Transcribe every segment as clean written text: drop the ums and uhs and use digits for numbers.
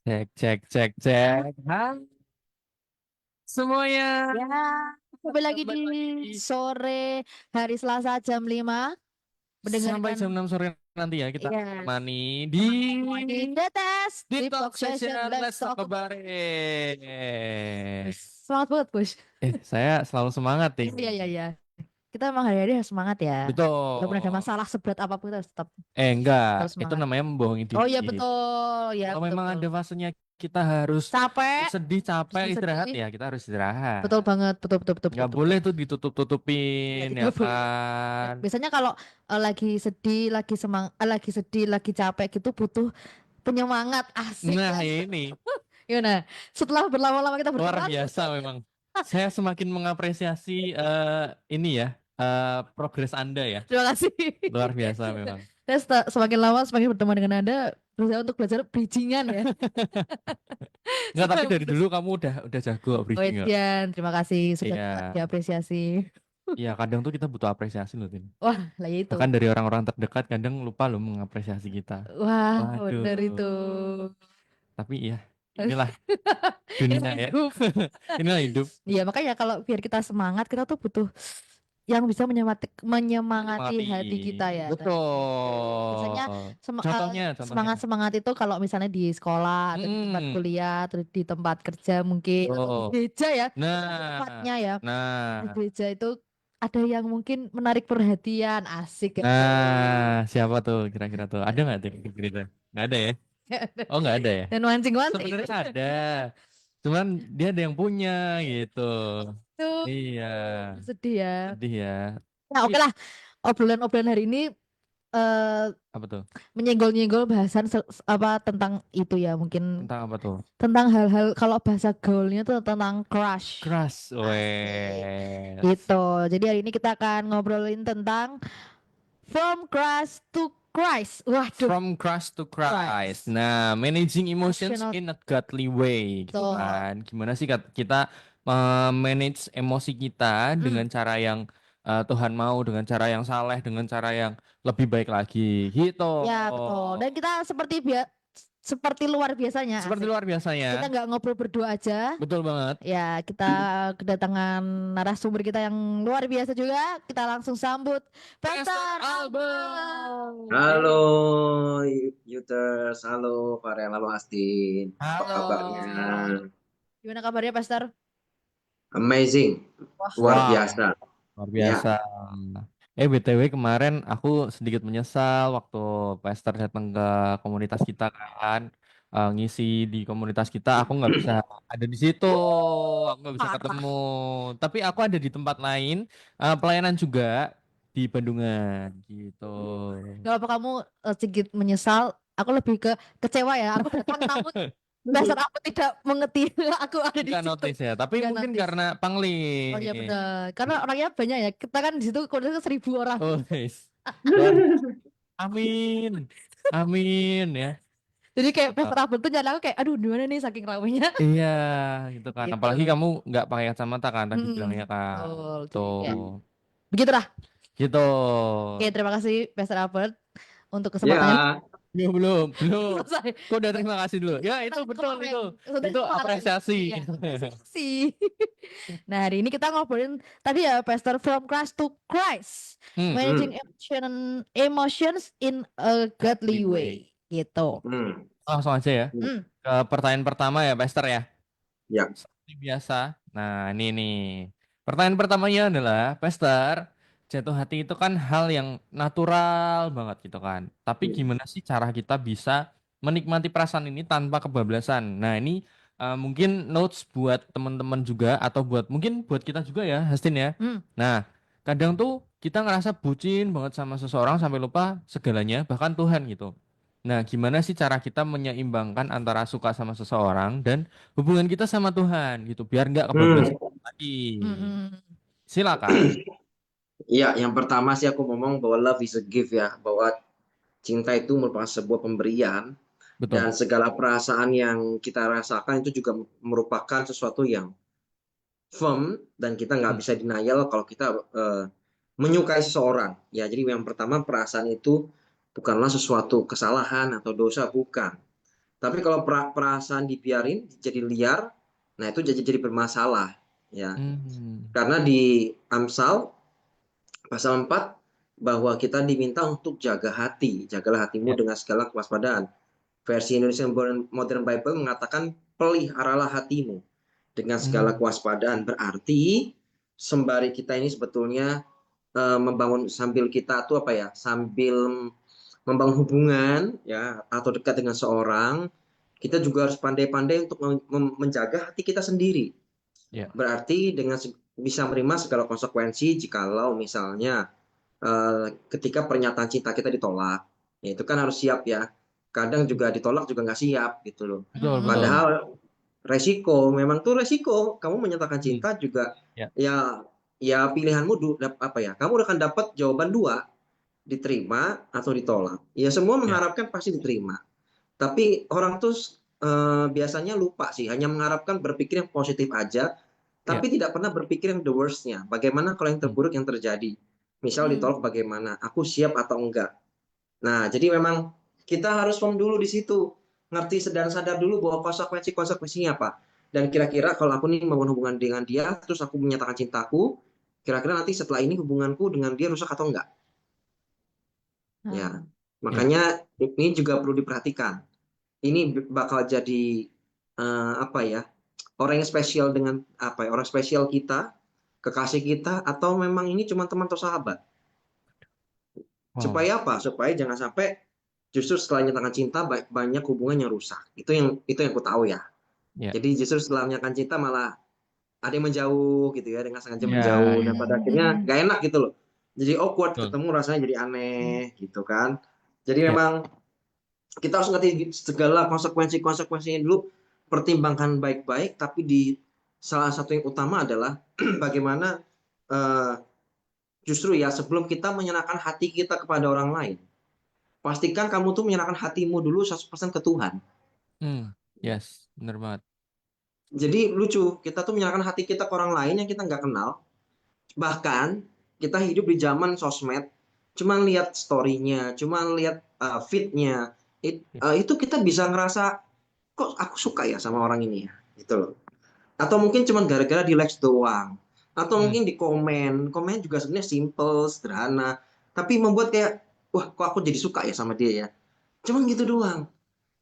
Cek, cek, cek, cek. Hah? Semuanya. Ya, kembali lagi di Kembali lagi. sore hari Selasa jam 5 Sampai mendengarkan jam 6 sore nanti ya kita yes, temani di di Detes Deep Deep Talk Talk Session Session. Let's Let's talk Talk about About. it. Semangat banget, Bos. Saya selalu semangat nih. Iya, iya, iya. Kita emang hari-hari harus semangat ya. Walaupun ada Betul. masalah seberat apapun kita harus tetap Enggak. tetap Itu semangat. namanya membohongi Oh diri. iya betul, ya Kalau betul memang betul. ada fasenya kita harus Capek, sedih, capek, istirahat sedih-sedih. ya kita harus istirahat. Betul banget, betul betul betul betul Nggak betul. boleh Betul. tuh Iya, ditutup-tutupin ya tidak boleh. Ya, kan. biasanya kalau lagi sedih, lagi sedih, lagi capek gitu butuh penyemangat asik Nah kan. ini. Gimana? Setelah berlama-lama kita Luar berteman, biasa memang. Saya semakin mengapresiasi ini ya, progres Anda ya. terima kasih. Luar biasa memang. Saya semakin lama semakin berteman dengan Anda, berusaha untuk belajar bridgingan ya. Enggak, tapi Supaya dari putus. dulu kamu udah jago Oh, bridging nggak? Edian, terima kasih sudah Iya. diapresiasi. Iya, kadang tuh kita butuh apresiasi loh, Tin. Wah, lah ya itu. Bahkan dari orang-orang terdekat kadang lupa loh mengapresiasi kita. Wah, Waduh. bener itu. Tapi ya, inilah dunia Ini ya. hidup. Inilah hidup. Iya, makanya kalau biar kita semangat, kita tuh butuh yang bisa menyemangati Menyemangati. hati kita ya. Biasanya Betul. Contohnya. semangat-semangat itu kalau misalnya di sekolah atau di tempat Mm-mm. kuliah atau di tempat kerja mungkin atau di Tuh. gereja ya. Lebih Nah, tepatnya ya. Di nah. gereja itu ada yang mungkin menarik perhatian, asik gak tuh? Nah, siapa tuh kira-kira tuh? Ada nggak tuh kira-kira? Nggak ada ya? Oh, nggak ada ya? Dan mancing-mancing itu. Sebenarnya ada. Cuman dia ada yang punya gitu. Tuh, Iya, sedih ya. sedih ya. Nah, Tapi oke lah. Obrolan-obrolan hari ini eh apa tuh? menyenggol-nyenggol bahasan apa tentang itu ya, mungkin Tentang apa tuh? tentang hal-hal kalau bahasa gaulnya tuh tentang crush. Crush, Asik. wes. Gitu. Jadi hari ini kita akan ngobrolin tentang From Crush to Christ. Waduh, From crush to Christ. Christ. Nah, managing emotions Emotional in a godly way, gitu tuh. kan? Gimana sih kita manage emosi kita Hmm, dengan cara yang Tuhan mau, dengan cara yang saleh, dengan cara yang lebih baik lagi, gitu. ya betul. Dan kita seperti luar biasanya, Seperti asik. luar Kita biasanya, nggak ngobrol berdua aja. betul banget. Ya, kita kedatangan narasumber kita yang luar biasa juga. Kita langsung sambut Pastor Pastor Albert. Albert. Halo Yuters, halo Farel, halo Astin. Apa Halo. kabarnya? Gimana kabarnya, Pastor? Amazing, Wah, luar Wow, biasa. luar Ya, biasa. BTW kemarin aku sedikit menyesal waktu Pastor datang ke komunitas kita kan. Ngisi di komunitas kita, aku nggak bisa ada di situ, aku nggak bisa parah. ketemu. Tapi aku ada di tempat lain, pelayanan juga di Bandungan, gitu. Gak apa kamu sedikit menyesal. Aku lebih ke kecewa ya. Aku datang namun Pastor aku tidak mengerti aku ada di Nggak situ. notice ya, tapi Gak mungkin notice. karena Oh iya pangling. benar. Karena orangnya banyak ya. Kita kan di situ komunitas 1.000 orang. Oh, guys. Luar. Amin. Amin ya. Jadi kayak Pastor Albert tuh nyala aku kayak aduh di mana nih saking ramenya. Iya, gitu kan. Apalagi Gitu. kamu nggak pakai kacamata kan tadi Mm-mm. bilangnya kan. Betul. Jadi Tuh, kayak begitulah. gitu. Oke, terima kasih Pastor Albert untuk kesempatannya. ya, Belum, belum, belum. Selesai. Kok udah terima kasih dulu. Ya, itu betul Kemarin itu. sudah Itu kemarin. apresiasi. Iya, apresiasi. Nah, hari ini kita ngobrolin tadi ya Pastor From Christ to Christ, Hmm, managing hmm, emotions in a godly anyway. way. Gitu. hmm, Langsung aja ya. hmm. Hmm. Ke pertanyaan pertama ya, Pastor ya. Ya, Seperti biasa. Nah, ini nih. Pertanyaan pertamanya adalah, Pastor, jatuh hati itu kan hal yang natural banget gitu kan. Tapi gimana sih cara kita bisa menikmati perasaan ini tanpa kebablasan? Nah, ini mungkin notes buat teman-teman juga atau mungkin buat kita juga ya, Hastin ya. Hmm. Nah, kadang tuh kita ngerasa bucin banget sama seseorang sampai lupa segalanya, bahkan Tuhan gitu. Nah, gimana sih cara kita menyeimbangkan antara suka sama seseorang dan hubungan kita sama Tuhan gitu biar nggak kebablasan hmm. lagi. Hmm. Hmm. Silakan. Ya, yang pertama sih aku ngomong bahwa love is a gift ya, bahwa cinta itu merupakan sebuah pemberian Betul. dan segala perasaan yang kita rasakan itu juga merupakan sesuatu yang firm dan kita nggak Hmm. bisa denial kalau kita menyukai seseorang. Ya, jadi yang pertama perasaan itu bukanlah sesuatu kesalahan atau dosa, bukan. Tapi kalau perasaan dibiarin jadi liar, nah itu jadi bermasalah ya. Hmm. Karena di Amsal pasal 4 bahwa kita diminta untuk jaga hati, jagalah hatimu Ya. dengan segala kewaspadaan. Versi Indonesia Modern Bible mengatakan peliharalah hatimu dengan segala Hmm. kewaspadaan. Berarti sembari kita ini sebetulnya membangun sambil kita tuh apa ya? Sambil membangun hubungan ya atau dekat dengan seorang, kita juga harus pandai-pandai untuk menjaga hati kita sendiri. Ya. Berarti dengan bisa menerima segala konsekuensi jikalau misalnya ketika pernyataan cinta kita ditolak, ya itu kan harus siap ya. Kadang juga ditolak juga nggak siap gitu loh. Betul, betul. Padahal resiko, memang tuh resiko. Kamu menyatakan Hmm. cinta juga Ya. ya pilihanmu apa ya? Kamu akan dapat jawaban dua, diterima atau ditolak. Ya semua Ya. mengharapkan pasti diterima. Tapi orang tuh biasanya lupa sih, hanya mengharapkan berpikir yang positif aja, Ya. tapi tidak pernah berpikir yang the worst-nya. Bagaimana kalau yang Hmm. terburuk yang terjadi? Misal Hmm. ditolak bagaimana? Aku siap atau enggak? Nah, jadi memang kita harus firm dulu di situ. Ngerti dan sadar dulu bahwa konsekuensinya apa. Dan kira-kira kalau aku nih membangun hubungan dengan dia, terus aku menyatakan cintaku, kira-kira nanti setelah ini hubunganku dengan dia rusak atau enggak? Ya, Nah, Ya. makanya ini juga perlu diperhatikan. Ini bakal jadi apa ya? Orang yang spesial dengan apa ya? Orang spesial kita, kekasih kita, atau memang ini cuma teman atau sahabat? Wow. Supaya apa? Supaya jangan sampai justru setelah nyatakan cinta banyak hubungan yang rusak. Itu yang aku tahu ya. Ya. Jadi justru setelah menyatakan cinta malah ada yang menjauh gitu ya, dengan sengaja Ya. menjauh dan Ya. pada akhirnya hmm. gak enak gitu loh. Jadi awkward Betul. ketemu rasanya jadi aneh gitu kan. Jadi Ya. memang kita harus ngerti segala konsekuensinya dulu, pertimbangkan baik-baik, tapi di salah satu yang utama adalah bagaimana eh, justru ya sebelum kita menyerahkan hati kita kepada orang lain, pastikan kamu tuh menyerahkan hatimu dulu 100% ke Tuhan. Hmm. Yes, bener banget. Jadi lucu, kita tuh menyerahkan hati kita ke orang lain yang kita nggak kenal. Bahkan kita hidup di zaman sosmed, cuma lihat story-nya, cuma lihat feed-nya, Ya. itu kita bisa ngerasa kok aku suka ya sama orang ini ya, gitu loh. Atau mungkin cuma gara-gara di likes doang, atau Hmm. mungkin di komen juga sebenarnya simple, sederhana, tapi membuat kayak wah kok aku jadi suka ya sama dia ya. Cuman gitu doang.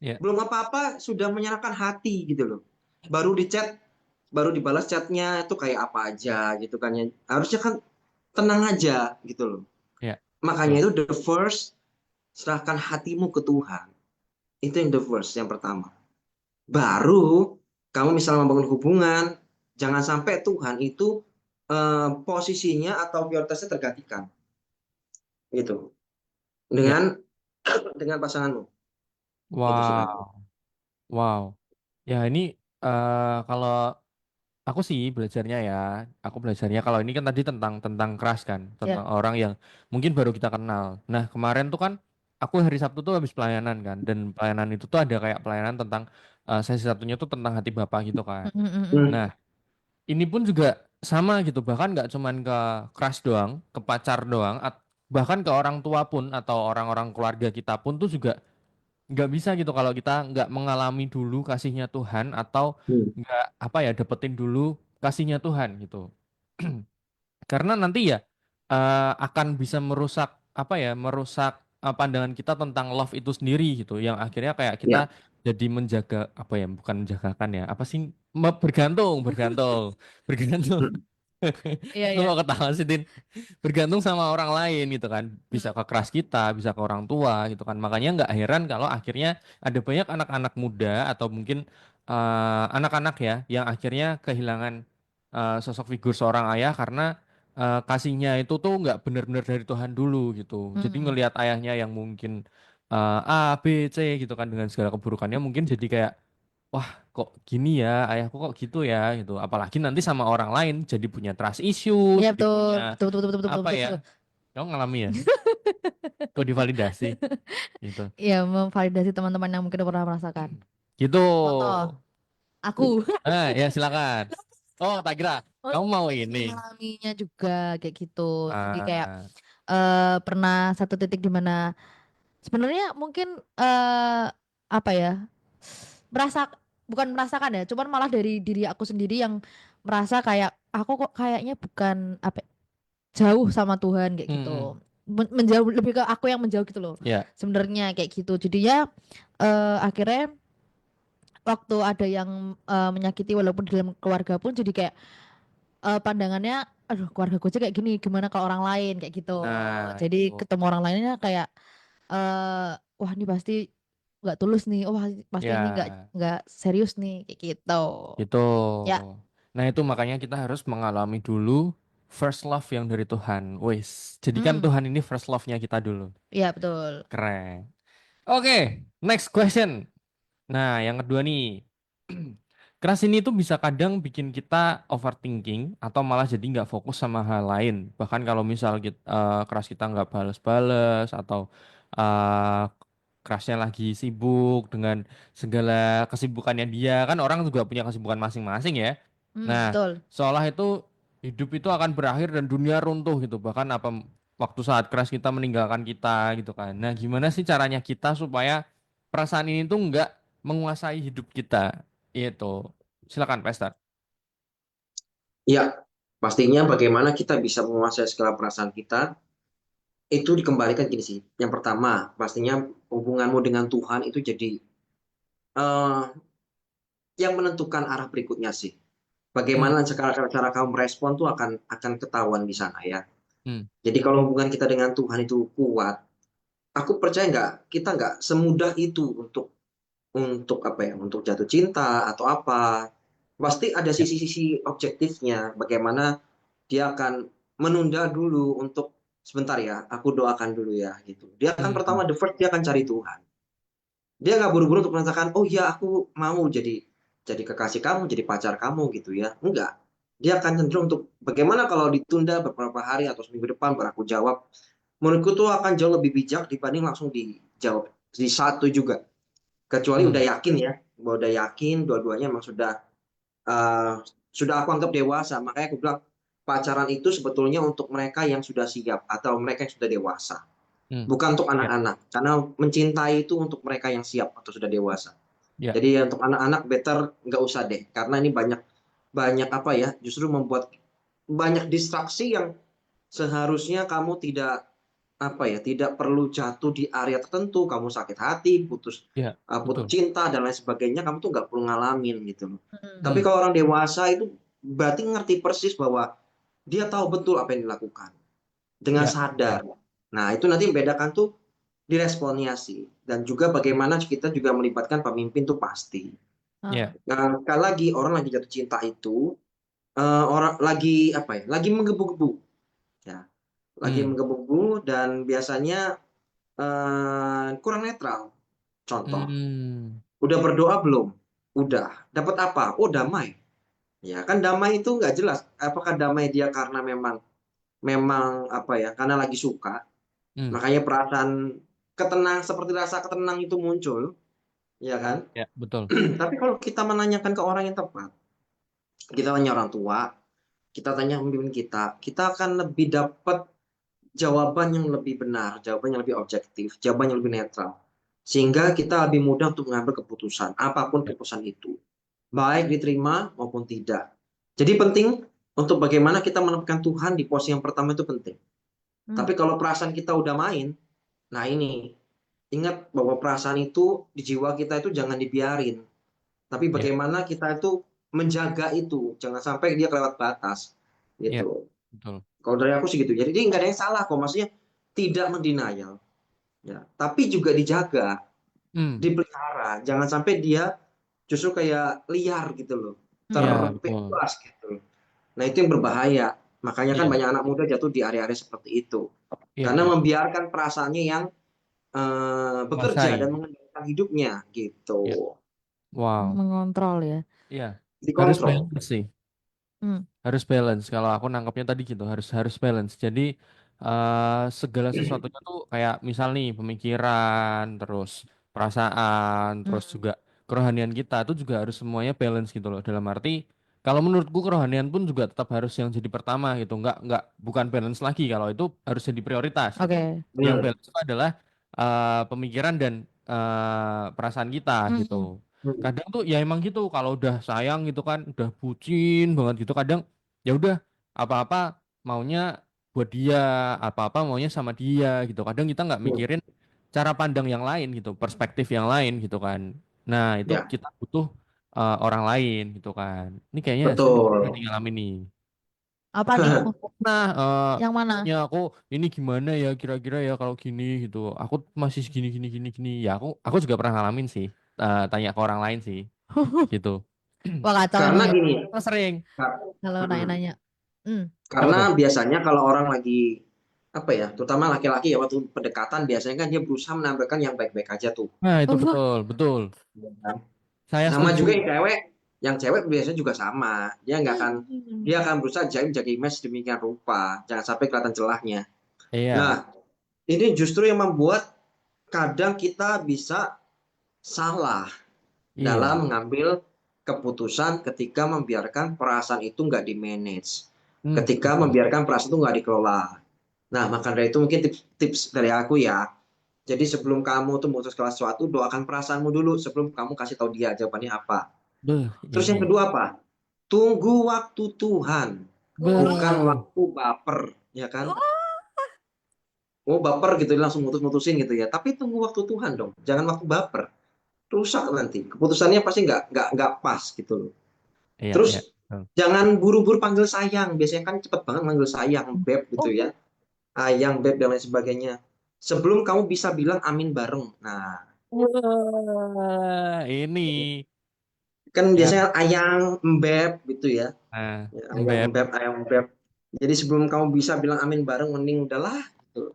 Ya. Belum apa-apa sudah menyerahkan hati gitu loh. Baru di chat, baru dibalas chatnya itu kayak apa aja gitu kan ya. Harusnya kan tenang aja gitu loh. Ya. Makanya Betul. itu the first, serahkan hatimu ke Tuhan. Itu yang the first, yang pertama. Baru kamu misalnya membangun hubungan, jangan sampai Tuhan itu posisinya atau prioritasnya tergantikan. Gitu. Ya. Dengan dengan pasanganmu. Itu sih Wow. Kak. Wow. Ya ini kalau aku sih belajarnya ya, aku belajarnya kalau ini kan tadi tentang keras kan, Ya. tentang orang yang mungkin baru kita kenal. Nah kemarin tuh kan aku hari Sabtu tuh habis pelayanan kan, dan pelayanan itu tuh ada kayak pelayanan tentang sesi satunya tuh tentang hati Bapa gitu kan. Hmm, hmm, hmm. Hmm. Nah ini pun juga sama gitu, bahkan nggak cuman ke keras doang, ke pacar doang, bahkan ke orang tua pun atau orang-orang keluarga kita pun tuh juga nggak bisa gitu kalau kita nggak mengalami dulu kasihnya Tuhan atau Hmm. nggak apa ya dapetin dulu kasihnya Tuhan gitu. Karena nanti ya akan bisa merusak apa ya merusak pandangan kita tentang love itu sendiri gitu yang akhirnya kayak kita Ya. jadi menjaga apa ya bukan menjagakan ya apa sih bergantung bergantung bergantung Iya, lu iya. mau ketawa sih Din, bergantung sama orang lain gitu kan, bisa Hmm. ke keras kita bisa ke orang tua gitu kan, makanya nggak heran kalau akhirnya ada banyak anak-anak muda atau mungkin anak-anak ya yang akhirnya kehilangan sosok figur seorang ayah karena kasihnya itu tuh nggak benar-benar dari Tuhan dulu gitu, jadi Hmm. ngelihat ayahnya yang mungkin A B C gitu kan dengan segala keburukannya mungkin jadi kayak wah kok gini ya ayahku kok gitu ya gitu, apalagi nanti sama orang lain jadi punya trust issues, Iya, jadi betul. punya Betul, betul, betul, betul, betul, apa betul, ya, betul. kamu ngalami ya kok divalidasi gitu Iya, memvalidasi teman-teman yang mungkin pernah merasakan. gitu. Contoh, aku. Ya silakan. Oh tak kira Oh, kamu mau ini. mengalaminya juga kayak gitu. Jadi kayak Ah, pernah satu titik di mana sebenarnya mungkin apa ya? merasa bukan merasakan ya, cuman malah dari diri aku sendiri yang merasa kayak aku kok kayaknya bukan apa jauh sama Tuhan kayak Hmm. gitu. Menjauh lebih ke aku yang menjauh gitu loh. Ya. Sebenarnya kayak gitu. Jadinya akhirnya waktu ada yang menyakiti walaupun di dalam keluarga pun jadi kayak pandangannya aduh keluarga gue aja kayak gini gimana kalau orang lain kayak gitu. Nah, Jadi itu. ketemu orang lainnya kayak wah ini pasti nggak tulus nih. Oh pasti ini Ya, nggak serius nih kayak gitu. gitu. Ya, Nah, itu makanya kita harus mengalami dulu first love yang dari Tuhan. Wis, jadikan mm, Tuhan ini first love-nya kita dulu. iya betul. Keren. Oke, next question. Nah, yang kedua nih. Keras ini tuh bisa kadang bikin kita overthinking atau malah jadi nggak fokus sama hal lain. Bahkan kalau misal kita, keras kita nggak bales-bales atau eh, kerasnya lagi sibuk dengan segala kesibukannya dia. Kan orang juga punya kesibukan masing-masing ya. Nah, Betul. seolah itu hidup itu akan berakhir dan dunia runtuh gitu. Bahkan apa waktu saat keras kita meninggalkan kita gitu kan. Nah, gimana sih caranya kita supaya perasaan ini tuh nggak menguasai hidup kita? Itu. Silakan, Pester. Ya, pastinya bagaimana kita bisa menguasai segala perasaan kita itu dikembalikan gini sih. Yang pertama, pastinya hubunganmu dengan Tuhan itu jadi eh, yang menentukan arah berikutnya sih. Hmm, Bagaimana cara kamu merespon tuh akan ketahuan di sana ya. hmm, Jadi kalau hubungan kita dengan Tuhan itu kuat, aku percaya kita nggak semudah itu untuk apa ya, untuk jatuh cinta atau apa. Pasti ada ya, sisi-sisi objektifnya. Bagaimana dia akan menunda dulu untuk sebentar ya, aku doakan dulu ya gitu. Dia akan hmm, pertama the first dia akan cari Tuhan. Dia nggak buru-buru untuk mengatakan, oh ya aku mau jadi kekasih kamu, jadi pacar kamu gitu ya. Enggak. Dia akan cenderung untuk bagaimana kalau ditunda beberapa hari atau seminggu depan baru aku jawab. Menurutku tuh akan jauh lebih bijak dibanding langsung dijawab di satu juga. Kecuali hmm, udah yakin ya, bahwa udah yakin dua-duanya emang eh, sudah aku anggap dewasa. Makanya aku bilang pacaran itu sebetulnya untuk mereka yang sudah siap atau mereka yang sudah dewasa, hmm, bukan untuk ya, anak-anak. Karena mencintai itu untuk mereka yang siap atau sudah dewasa. ya, Jadi ya, untuk anak-anak better nggak usah deh, karena ini banyak banyak apa ya, justru membuat banyak distraksi yang seharusnya kamu tidak apa ya, tidak perlu jatuh di area tertentu, kamu sakit hati, ya, putus betul. cinta dan lain sebagainya, kamu tuh nggak perlu ngalamin gitu loh. Tapi Hmm, kalau orang dewasa itu berarti ngerti persis bahwa dia tahu betul apa yang dilakukan dengan ya, sadar. Nah, itu nanti membedakan tuh di responnya sih. Dan juga bagaimana kita juga melibatkan pemimpin tuh pasti. ya, Nah, sekali lagi orang lagi jatuh cinta itu orang lagi apa ya? Lagi menggebu-gebu ya. Lagi hmm, menggebu-gebu dan biasanya kurang netral. Contoh, hmm, udah berdoa belum? Udah. Dapat apa? Oh, damai. Ya, kan damai itu nggak jelas. Apakah damai dia karena memang memang apa ya? Karena lagi suka. hmm, Makanya perasaan seperti rasa ketenang itu muncul, ya kan? ya, betul. Tapi kalau kita menanyakan ke orang yang tepat, kita tanya orang tua, kita tanya pemimpin kita akan lebih dapat jawaban yang lebih benar, jawaban yang lebih objektif, jawaban yang lebih netral. Sehingga kita lebih mudah untuk mengambil keputusan, apapun Ya, keputusan itu. Baik diterima maupun tidak. Jadi penting untuk bagaimana kita menempatkan Tuhan di posisi yang pertama itu penting. Hmm, Tapi kalau perasaan kita udah main, nah ini, ingat bahwa perasaan itu di jiwa kita itu jangan dibiarin. Tapi ya, bagaimana kita itu menjaga itu, jangan sampai dia kelewat batas. ya, Gitu. betul. Kalau dari aku sih gitu. Jadi nggak ada yang salah kok. Maksudnya tidak mendenial. Ya. Tapi juga dijaga, Hmm, dipelihara. Jangan sampai dia justru kayak liar gitu loh. ya, betul. Terbebas gitu. Nah itu yang berbahaya. Makanya kan Iya, banyak anak muda jatuh di area-area seperti itu. iya, Karena iya. membiarkan perasaannya yang bekerja dan Kuasai. mengendalikan hidupnya Ya, gitu. wow. mengontrol ya. Iya, harus Dikontrol. balance sih. Hmm, Harus balance. Kalau aku nangkapnya tadi gitu, harus harus balance. Jadi segala sesuatunya tuh kayak misal nih pemikiran, terus perasaan, terus hmm, juga kerohanian kita itu juga harus semuanya balance gitu loh. Dalam arti kalau menurutku kerohanian pun juga tetap harus yang jadi pertama gitu. Nggak bukan balance lagi kalau itu harus jadi prioritas gitu. oke. Yang Benar. balance itu adalah pemikiran dan perasaan kita gitu. Hmm, Kadang tuh ya emang gitu kalau udah sayang gitu kan, udah bucin banget gitu kadang ya udah apa-apa maunya buat dia, apa-apa maunya sama dia gitu. Kadang kita nggak Hmm. mikirin cara pandang yang lain gitu, perspektif yang lain gitu kan. Nah, itu Ya, kita butuh orang lain gitu kan. Ini kayaknya saya pernah betul. ngalamin nih. Apa nih? Nah, Yang mana? ya aku ini gimana ya kira-kira ya kalau gini gitu. Aku masih segini gini gini gini. Ya aku juga pernah ngalamin sih. Tanya ke orang lain sih gitu. Wah kacau Karena emang ya gini, Oh, sering. kalau Mm-mm. nanya-nanya. Hmm. Apa tuh? Karena biasanya kalau orang lagi apa ya, terutama laki-laki ya waktu pendekatan biasanya kan dia berusaha menampilkan yang baik-baik aja tuh. Nah, itu Wah. betul, betul. Ya kan? Saya Sama setuju. juga yang cewek biasanya juga sama. Hmm. Dia akan berusaha jaga image demikian rupa, jangan sampai kelihatan celahnya. Iya, Nah, ini justru yang membuat kadang kita bisa salah iya. dalam mengambil keputusan ketika membiarkan perasaan itu nggak di-manage. Ketika Betul. membiarkan perasaan itu nggak dikelola. Nah, maka dari itu mungkin tips dari aku ya. Jadi sebelum kamu tuh memutuskan sesuatu, doakan perasaanmu dulu sebelum kamu kasih tahu dia jawabannya apa. Beh, Terus yang ini. kedua apa? Tunggu waktu Tuhan, bukan Beh. waktu baper, ya kan? Oh baper gitu langsung mutusin gitu ya. Tapi tunggu waktu Tuhan dong, jangan waktu baper. Rusak nanti. Keputusannya pasti nggak pas gitu loh. Iya, iya. Terus Betul. jangan buru-buru panggil sayang. Biasanya kan cepet banget manggil sayang, beb gitu Oh, ya. Ayang, beb dan lain sebagainya. Sebelum kamu bisa bilang amin bareng. Nah, Wah, ini kan yang biasanya ayang, beb gitu ya. Ya, ayang, embeb. beb, ayang, beb. Jadi sebelum kamu bisa bilang amin bareng, mending udahlah gitu.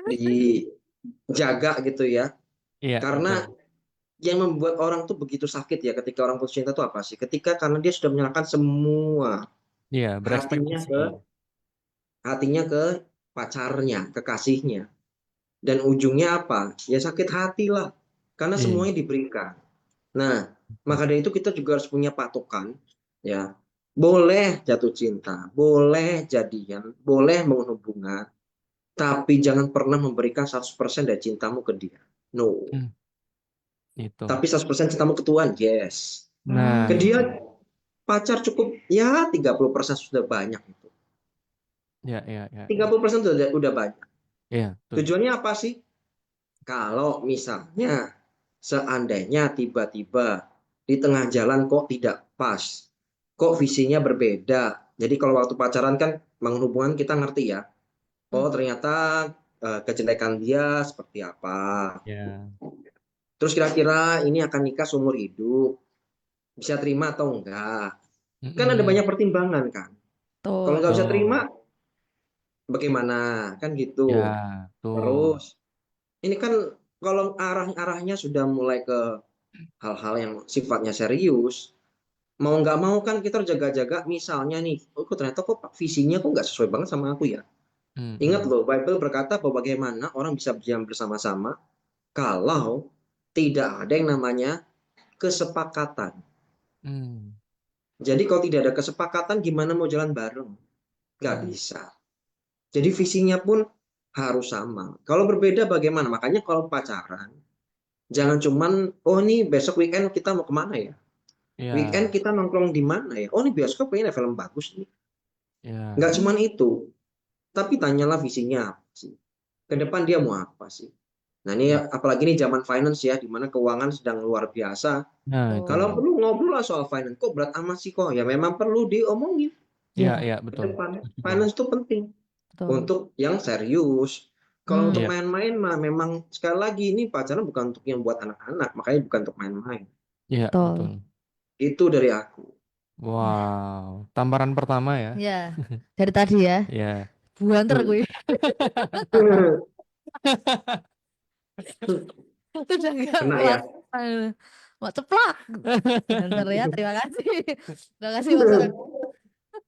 Dijaga gitu ya. Iya, Karena betul. yang membuat orang tuh begitu sakit ya ketika orang putus cinta tuh apa sih? Ketika karena dia sudah menyerahkan semua Iya, hatinya berekspektasi. ke hatinya ke pacarnya, kekasihnya. Dan ujungnya apa? Ya sakit hati lah. Karena Iya. semuanya diberikan. Nah, maka dari itu kita juga harus punya patokan, ya. Boleh jatuh cinta, boleh jadian, boleh bangun hubungan, tapi jangan pernah memberikan 100% dari cintamu ke dia. No. Hmm, itu. Tapi 100% cintamu ke Tuhan, yes. Ke Nah, dia itu. pacar cukup ya 30% sudah banyak itu. Ya, ya, ya, tiga ya. puluh persen udah banyak. Iya, betul. Tujuannya apa sih? Kalau misalnya seandainya tiba-tiba di tengah jalan kok tidak pas, kok visinya berbeda. Jadi kalau waktu pacaran kan bangun hubungan kita ngerti ya. hmm. Oh ternyata kejelekan dia seperti apa. Ya. Terus kira-kira ini akan nikah seumur hidup, bisa terima atau enggak? Kan ada Mm-mm. banyak pertimbangan kan. Kalau Betul. nggak bisa terima, Betul. bagaimana? Kan gitu. Ya, tuh. Terus ini kan kalau arah-arahnya sudah mulai ke hal-hal yang sifatnya serius, mau nggak mau kan kita harus jaga-jaga. Misalnya nih, oh kok ternyata kok visinya kok nggak sesuai banget sama aku ya. Ingat Mm-mm. loh, Bible berkata bahwa bagaimana orang bisa berjalan bersama-sama kalau tidak ada yang namanya kesepakatan. Mm. Jadi kalau tidak ada kesepakatan, gimana mau jalan bareng? Nggak Mm. bisa. Jadi visinya pun harus sama. Kalau berbeda bagaimana? Makanya kalau pacaran, jangan cuman, oh nih besok weekend kita mau kemana ya? Weekend Ya, kita nongkrong di mana ya? Oh nih bioskop kayaknya ada film bagus nih. Nggak ya. cuman itu, tapi tanyalah visinya apa sih. Ke depan dia mau apa sih? Nah ini Mm. apalagi nih zaman finance ya, di mana keuangan sedang luar biasa. Nah, itu. Kalau Betul. perlu ngobrol lah soal finance. Kok berat amat sih kok? Ya memang perlu diomongin Ya, Ya, ya, ke betul. depan. Setuju banget. Finance itu penting betul. untuk yang serius. Kalau untuk Hmm, Iya, main-main mah memang sekali lagi ini pacaran bukan untuk yang buat anak-anak, makanya bukan untuk main-main. iya, betul. betul. Itu dari aku. Wow, tamparan pertama ya. Ya, dari tadi ya. Ya. Buanter Hmm. gue. Udah gak Kena ya. kuat. Mau ceplak. Buanter ya, terima kasih. Terima kasih Mas Ren.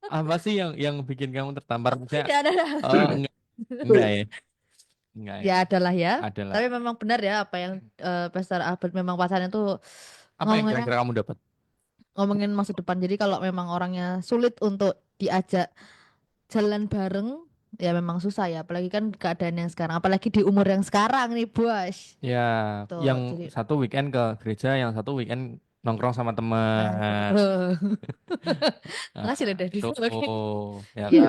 Apa sih yang bikin kamu tertampar? Maksudnya, Ya, ada. oh, enggak ya. Enggak ya. Ya adalah ya. Adalah. Tapi memang benar ya apa yang Pastor Albert memang pasannya tuh Apa yang ngomonginnya kira-kira kamu dapat? ngomongin masa depan. Jadi kalau memang orangnya sulit untuk diajak jalan bareng, ya memang susah ya, apalagi kan keadaan yang sekarang, apalagi di umur yang sekarang nih bos. Ya, Tuh, yang jadi satu weekend ke gereja, yang satu weekend nongkrong sama nah, teman. Nah, makasih loh dari tuh, dulu kayak ya ya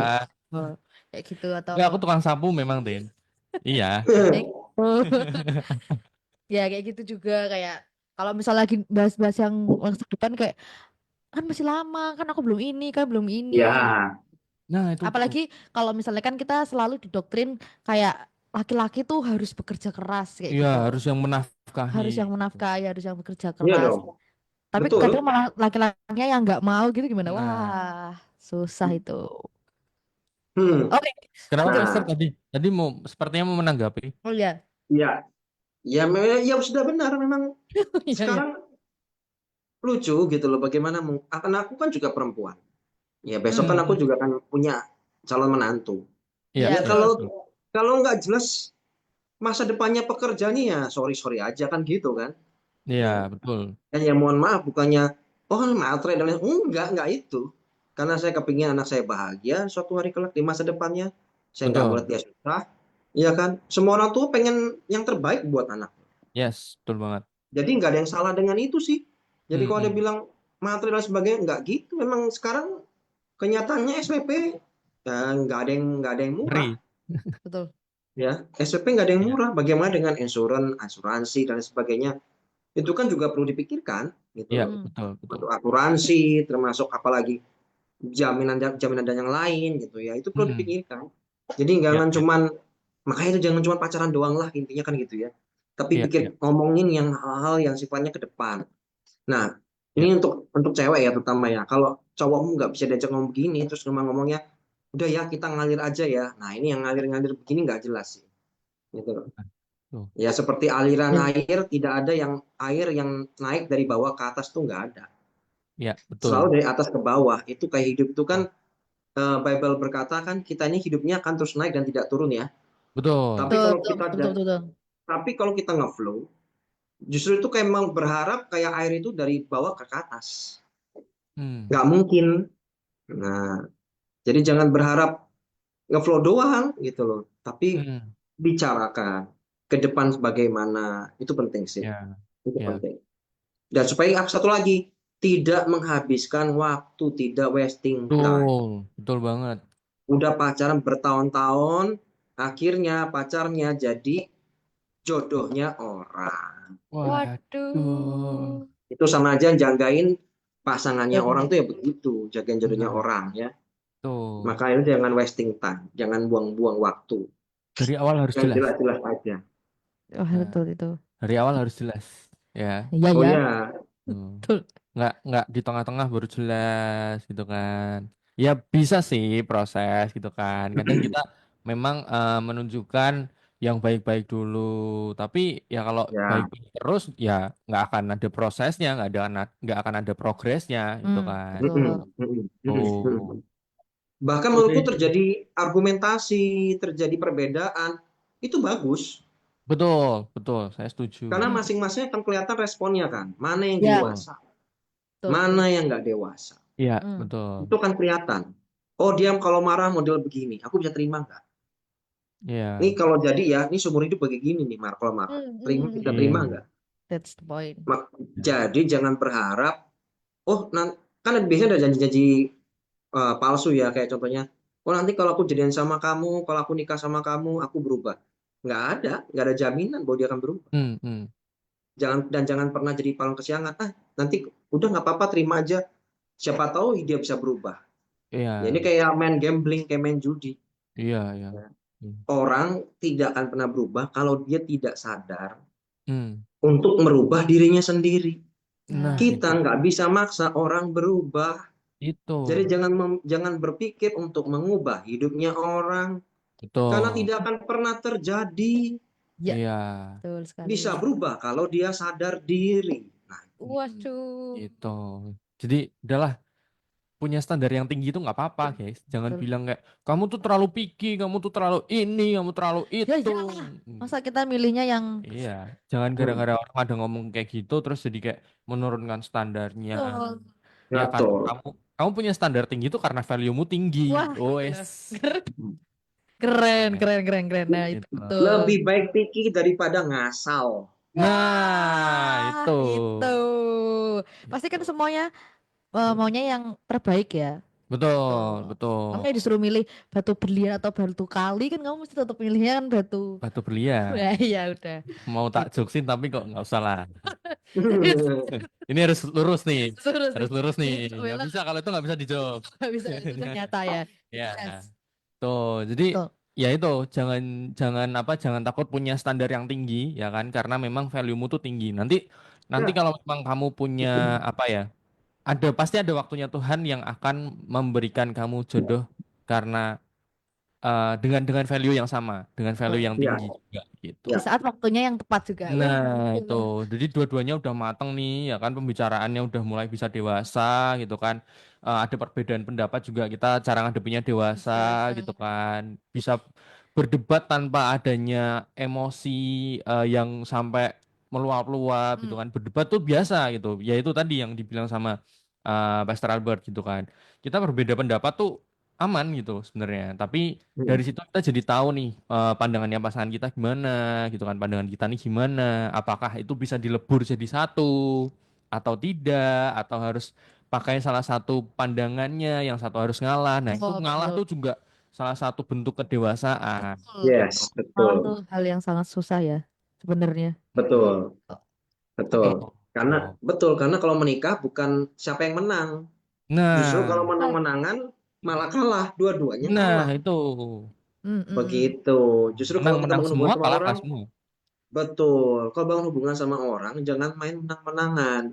kan? kayak gitu atau Enggak, aku tukang sapu memang, Tin. Iya. kayak gitu. Ya kayak gitu juga kayak kalau misal lagi bahas-bahas yang masa depan kayak kan masih lama kan aku belum ini kan belum ini. Ya, Nah, itu tuh. Apalagi kalau misalnya kan kita selalu didoktrin kayak laki-laki tuh harus bekerja keras kayak Iya, gitu. harus yang menafkahi. Harus yang menafkahi, harus yang bekerja iya keras. dong. Tapi kadang Betul. malah laki-lakinya yang nggak mau gitu gimana? Nah, Wah, susah itu. Hmm. Oke. kenapa Pastor Nah, tadi? Tadi mau sepertinya mau menanggapi. Oh ya. ya, ya sudah benar memang Iya ya. sekarang lucu gitu loh bagaimana akan aku kan juga perempuan. Ya besok kan aku Hmm. juga kan punya calon menantu. Iya, Iya Ya iya, betul. kalau betul. kalau nggak jelas masa depannya pekerja nih ya sorry sorry aja kan gitu kan. Iya, Ya, betul. dan ya mohon maaf bukannya oh matre dan lain enggak itu. Karena saya kepingin anak saya bahagia suatu hari kelak di masa depannya. Saya nggak mau lihat Betul. dia susah. Iya kan? Semua orang tuh pengen yang terbaik buat anak. Yes, betul banget. Jadi nggak ada yang salah dengan itu sih. Jadi kalau ada Hmm. bilang materi dan sebagainya nggak gitu. Memang sekarang kenyataannya SPP ya, nggak ada yang murah Betul. Betul. ya. SPP nggak ada yang Iya, murah. Bagaimana dengan asuransi dan sebagainya? Itu kan juga perlu dipikirkan gitu iya, loh. Hmm. betul, betul. Untuk asuransi termasuk apalagi jaminan jaminan dan yang lain gitu ya. Itu perlu Hmm. dipikirkan. Jadi Iya, jangan iya, cuman makanya itu jangan cuma pacaran doang lah intinya kan gitu ya. Tapi iya, iya, pikir ngomongin yang hal-hal yang sifatnya ke depan. Nah, iya. ini untuk cewek ya terutama ya. Kalau cowokmu nggak bisa diajak ngomong begini, terus cuma ngomongnya, udah ya kita ngalir aja ya. Nah, ini yang ngalir-ngalir begini nggak jelas sih. Gitu loh. Tuh. Ya seperti aliran Ya. air, tidak ada yang air yang naik dari bawah ke atas tuh nggak ada. Iya, Selalu betul. dari atas ke bawah. Itu kayak hidup itu kan, Bible berkata kan kita ini hidupnya akan terus naik dan tidak turun ya. Betul. Tapi Betul, kalau betul, kita betul, betul, betul. tapi kalau kita ngeflow, justru itu kayak emang berharap kayak air itu dari bawah ke atas. Hmm. Nggak mungkin. Nah, jadi jangan berharap ngeflow doang gitu loh. Tapi Hmm. bicarakan ke depan bagaimana. Itu penting sih. Ya, Itu ya. penting. Dan supaya satu lagi, tidak menghabiskan waktu, tidak wasting time. Betul, betul banget. Udah pacaran bertahun-tahun, akhirnya pacarnya jadi jodohnya orang. Waduh. Waduh. Itu sama aja jagain pasangannya orang Benar. tuh ya begitu, jagain jodohnya Nah, orang ya. tuh. Maka itu jangan wasting time, jangan buang-buang waktu. Dari awal harus Yang jelas. jelas-jelas aja. Wah, Nah, betul itu. dari awal harus jelas. Ya. Iya Oh ya. ya, Hmm. Betul. Nggak di tengah-tengah baru jelas gitu kan. Ya bisa sih proses gitu kan. Kadang kita memang menunjukkan yang baik-baik dulu. Tapi ya kalau ya. baik-baik terus ya nggak akan ada prosesnya, nggak akan ada progresnya gitu kan. Betul. Oh, Bahkan menurutku oke. terjadi argumentasi, terjadi perbedaan, itu bagus. Betul, betul. Saya setuju. Karena Hmm. masing-masing akan kelihatan responnya kan. Mana yang Ya, Betul. dewasa, betul, betul. mana yang nggak dewasa. Iya, Hmm. betul. Itu kan kelihatan. Oh dia kalau marah model begini, aku bisa terima nggak? Ini Iya. kalau jadi ya, ini seumur hidup begini nih kalau marah. Hmm, Terima, hmm, bisa hmm. terima Iya. nggak? That's the point. Ya. Jadi jangan berharap, oh kan biasanya ada janji-janji palsu ya, kayak contohnya, oh nanti kalau aku jadian sama kamu, kalau aku nikah sama kamu, aku berubah. Nggak ada jaminan bahwa dia akan berubah. Hmm, hmm. Jangan pernah jadi palang kesiangan. Nanti udah nggak apa-apa, terima aja. Siapa tahu dia bisa berubah. Ya ini Iya. kayak main gambling, kayak main judi. Iya, iya. Ya. Hmm. Orang tidak akan pernah berubah kalau dia tidak sadar Hmm. untuk merubah dirinya sendiri. Nah, Nah, Kita nggak bisa maksa orang berubah. itu. Jadi jangan berpikir untuk mengubah hidupnya orang karena Betul. tidak akan pernah terjadi. ya, Iya. betul sekali. Bisa berubah kalau dia sadar diri. Nah, Waduh. Itu. Jadi udahlah punya standar yang tinggi itu nggak apa-apa, guys. Jangan Betul. bilang kayak kamu tuh terlalu picky, kamu tuh terlalu ini, kamu terlalu Ya, itu. iyalah. Hmm. Masa kita milihnya yang Iya, jangan hmm, gara-gara orang ada ngomong kayak gitu terus jadi kayak menurunkan standarnya. betul. Ya karena betul. kamu punya standar tinggi itu karena value-mu tinggi. Wah, Oh, benar. es. Keren, keren, keren, keren. Nah, itu Gitu. betul. Lebih baik picky daripada ngasal. Nah, itu. Itu. Pasti kan Gitu. semuanya maunya yang terbaik ya. Betul, betul. Makanya disuruh milih batu berlian atau batu kali kan kamu mesti tetap milihnya kan batu. Batu berlian. Wah, ya udah. Mau tak Gitu. joksin tapi kok nggak usah lah. Ini harus lurus nih. Terus Harus lurus nih. Nggak bela bisa kalau itu nggak bisa dijawab. nggak bisa itu ternyata ya. Ya. Yes. Tuh, jadi Tuh. ya itu jangan jangan apa jangan takut punya standar yang tinggi ya kan karena memang value-mu tuh tinggi. Nanti nanti Ya. kalau memang kamu punya apa ya? Pasti ada waktunya Tuhan yang akan memberikan kamu jodoh karena dengan value yang sama, dengan value yang Ya. tinggi juga gitu. Di Ya. saat waktunya yang tepat juga. Wah, Nah, itu. gitu. Jadi dua-duanya udah mateng nih, ya kan pembicaraannya udah mulai bisa dewasa gitu kan. Ada perbedaan pendapat juga kita cara ngadepinnya dewasa Dewasa. gitu kan. Bisa berdebat tanpa adanya emosi yang sampai meluap-luap gitu Hmm. kan. Berdebat tuh biasa gitu. Ya itu tadi yang dibilang sama Pastor Albert gitu kan. Kita berbeda pendapat tuh aman gitu sebenarnya. Tapi dari situ kita jadi tahu nih pandangannya pasangan kita gimana gitu kan, pandangan kita nih gimana, apakah itu bisa dilebur jadi satu atau tidak, atau harus pakai salah satu pandangannya, yang satu harus ngalah. Nah itu Oh, ngalah betul. tuh juga salah satu bentuk kedewasaan Betul, Yes, betul. Malah betul. tuh hal yang sangat susah ya sebenarnya. Betul. betul. Betul. Karena kalau menikah bukan siapa yang menang. Justru Nah, kalau menang-menangan malah kalah, dua-duanya nah kalah. itu Mm, mm, mm. Begitu. Justru kalau kita menang-menang bangun semua hubungan sama kalah orang, semua. betul. Kalau bangun hubungan sama orang, jangan main menang-menangan.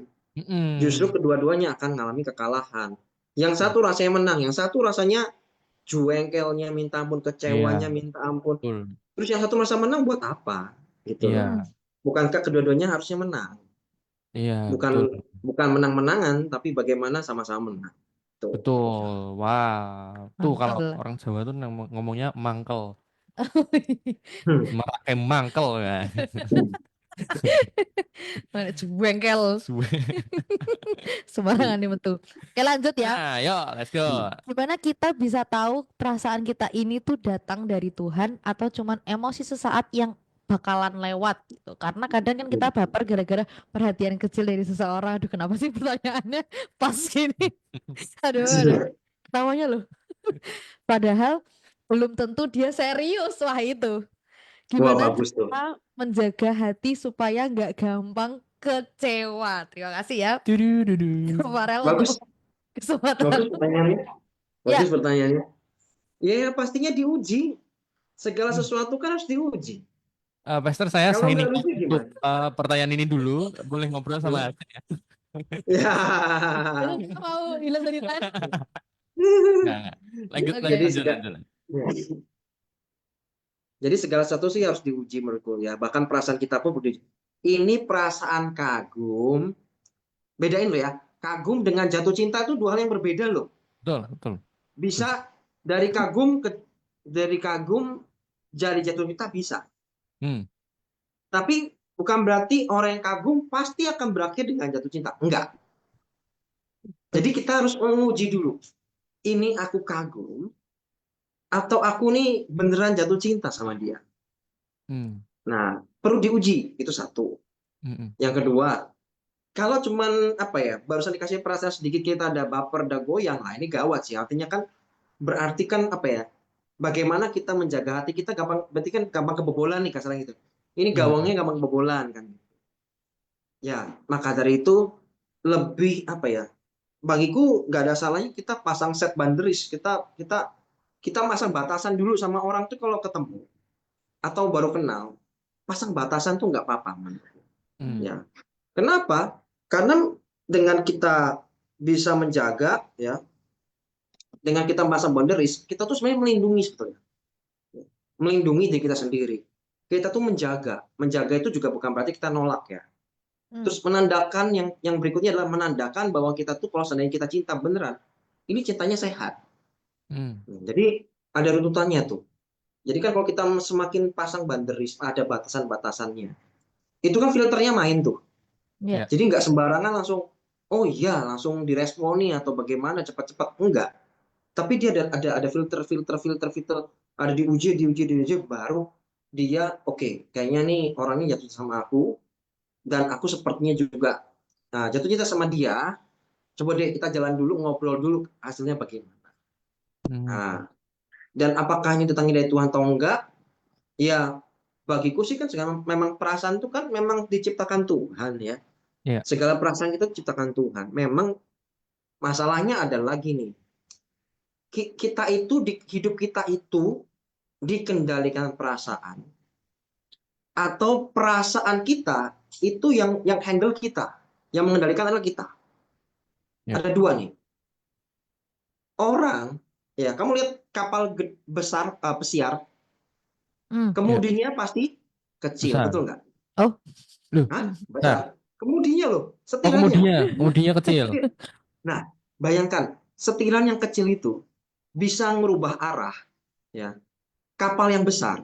Justru Mm-mm. kedua-duanya akan mengalami kekalahan. Yang satu rasanya menang, yang satu rasanya jengkelnya minta ampun, Iya, kecewanya minta ampun. betul. Terus yang satu merasa menang buat apa? Gitu loh. Mm. Iya, Bukankah kedua-duanya harusnya menang? iya, Bukan betul. bukan menang-menangan, tapi bagaimana sama-sama menang. Tuh. Betul. Wah, tuh kalau Mantul. orang Jawa tuh ngomongnya mangkel. Merakai mangkel kan. Mana jengkel sembarangan nih betul. Oke lanjut ya. Nah, yuk, let's go. Gimana kita bisa tahu perasaan kita ini tuh datang dari Tuhan atau cuman emosi sesaat yang bakalan lewat gitu. Karena kadang kan kita baper gara-gara perhatian kecil dari seseorang. Aduh, kenapa sih pertanyaannya pas gini? Aduh, aduh. Ketawanya loh. Padahal belum tentu dia serius. Wah itu. Wah, Gimana bagus tuh. cara menjaga hati supaya nggak gampang kecewa? Terima kasih ya, Dudu-dudu. Farel Bagus, untuk kesempatan. bagus pertanyaannya. Ya, Bagus pertanyaannya. Ya, pastinya diuji. Segala Hmm. sesuatu kan harus diuji. Pastor, saya Kalau signing nggak off diuji untuk gimana? pertanyaan ini dulu. Boleh ngobrol sama Alvin ya? Ya. itu kita mau hilang dari tadi. Nggak. Lanjut, Oke. lanjut, Jadi lanjut, segala, lanjut. jadi segala sesuatu sih harus diuji menurutku ya. Bahkan perasaan kita pun diuji. Ini perasaan kagum. Bedain loh ya. Kagum dengan jatuh cinta itu dua hal yang berbeda loh. Betul, betul. Bisa dari kagum jadi jatuh cinta bisa. Hmm. Tapi bukan berarti orang yang kagum pasti akan berakhir dengan jatuh cinta. Enggak. Jadi kita harus menguji dulu. Ini aku kagum atau aku nih beneran jatuh cinta sama dia. Hmm. Nah, perlu diuji. Itu satu. Hmm. Yang kedua, kalau cuman apa ya, barusan dikasih perasaan sedikit kita ada baper, ada goyang, lah ini gawat sih. Artinya kan berarti kan apa ya? Bagaimana kita menjaga hati kita gampang, berarti kan gampang kebobolan nih kasarnya gitu. Ini Hmm. gawangnya gampang kebobolan kan. Ya, maka dari itu lebih apa ya? Bagiku nggak ada salahnya kita pasang set boundaries. Kita masang batasan dulu sama orang tuh kalau ketemu atau baru kenal, pasang batasan tuh nggak apa-apa. Hmm. Ya, kenapa? Karena dengan kita bisa menjaga ya, dengan kita pasang boundaries, kita tuh sebenarnya melindungi sebetulnya, melindungi diri kita sendiri. Kita tuh menjaga itu juga bukan berarti kita nolak ya. Terus menandakan yang berikutnya adalah menandakan bahwa kita tuh kalau seandainya kita cinta beneran, ini cintanya sehat. Hmm. Jadi ada runtutannya tuh. Jadi kan kalau kita semakin pasang boundaries, ada batasan-batasannya. Itu kan filternya main tuh. Ya. Jadi nggak sembarangan langsung, oh iya langsung diresponi atau bagaimana cepat-cepat enggak. Tapi dia ada filter. ada diuji, baru dia oke, kayaknya nih orangnya jatuh sama aku dan aku sepertinya juga jatuh cinta sama dia. Coba deh kita jalan dulu, ngobrol dulu hasilnya bagaimana. Hmm. Nah, dan apakah ini datangnya dari Tuhan atau enggak? Ya, bagiku sih kan memang perasaan itu kan memang diciptakan Tuhan ya. Iya. Segala perasaan kita diciptakan Tuhan. Memang masalahnya adalah gini, kita itu hidup kita itu dikendalikan perasaan atau perasaan kita itu yang handle kita, yang mengendalikan adalah kita. Iya. Ada dua nih. Orang, ya kamu lihat kapal besar pesiar, Hmm. Iya. kemudinya pasti kecil, Besar. betul nggak? Oh, Loh, Hah? besar. Besar. Kemudinya loh, Oh, setirannya. kemudinya kecil. Nah, bayangkan setiran yang kecil itu bisa merubah arah, ya. Kapal yang besar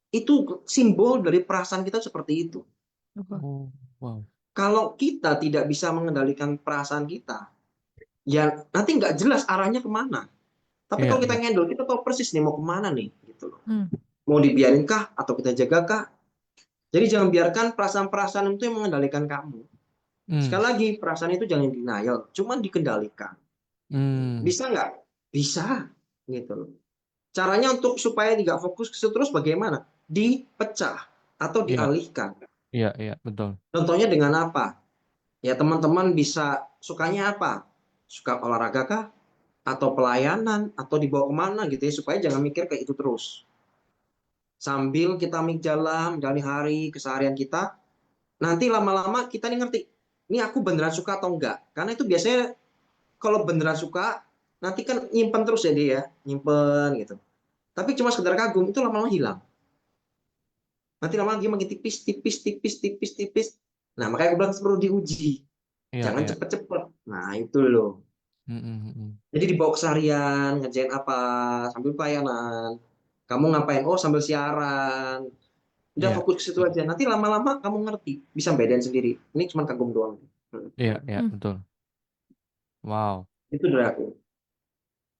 itu simbol dari perasaan kita seperti itu. Oh, wow. Kalau kita tidak bisa mengendalikan perasaan kita, ya nanti nggak jelas arahnya kemana. Tapi Iya, kalau kita iya. handle, kita tahu persis nih mau kemana nih, gitu loh. hmm. Mau dibiarin kah atau kita jaga kah? Jadi jangan biarkan perasaan-perasaan itu yang mengendalikan kamu. Hmm. Sekali lagi, perasaan itu jangan denial, cuman dikendalikan. Hmm. Bisa nggak? Bisa, gitu loh. Caranya untuk supaya tidak fokus ke situ terus bagaimana? Dipecah atau Iya, dialihkan. iya, iya, betul. Contohnya dengan apa? Ya teman-teman bisa sukanya apa? Suka olahraga kah? Atau pelayanan? Atau dibawa kemana gitu ya? Supaya jangan mikir kayak itu terus. Sambil kita jalan, menjalani hari, keseharian kita, nanti lama-lama kita nih ngerti, ini aku beneran suka atau enggak. Karena itu biasanya kalau beneran suka, nanti kan nyimpen terus ya dia ya, nyimpen gitu. Tapi cuma sekedar kagum, itu lama-lama hilang. Nanti lama-lama dia makin tipis, tipis, tipis, tipis, tipis. Nah, makanya aku bilang perlu diuji. Iya, Jangan iya. cepet-cepet. Nah, itu loh. Hmm, hmm, hmm. Jadi dibawa keseharian, ngerjain apa, sambil pelayanan. Kamu ngapain? Oh, sambil siaran. Udah Iya, fokus ke situ betul. aja. Nanti lama-lama kamu ngerti. Bisa bedain sendiri. Ini cuma kagum doang. Iya, iya, Hmm. betul. Wow. Itu dari aku.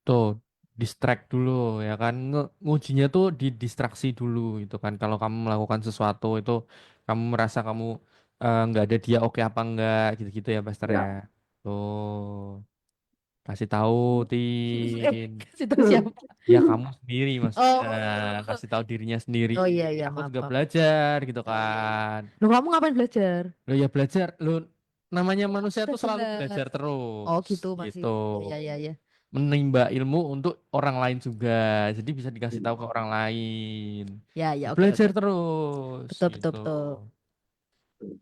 Tuh, distract dulu ya kan. Ngujinya tuh distraksi dulu gitu kan. Kalau kamu melakukan sesuatu itu kamu merasa kamu nggak ada dia oke apa enggak gitu-gitu ya, Pastor ya. Ya. Tuh, kasih tahu Tin. Kasih tahu siapa? Ya kamu sendiri maksudnya, Oh, kasih tahu dirinya sendiri. oh iya iya Aku maaf juga maaf. belajar gitu kan. Loh kamu ngapain belajar? Lo ya belajar, lo namanya Oh manusia tuh selalu benar. belajar Oh terus gitu masih. gitu. Ya ya ya. Menimba ilmu untuk orang lain juga. Jadi bisa dikasih tahu ke orang lain. Ya ya oke Belajar oke. terus Betul betul gitu. betul.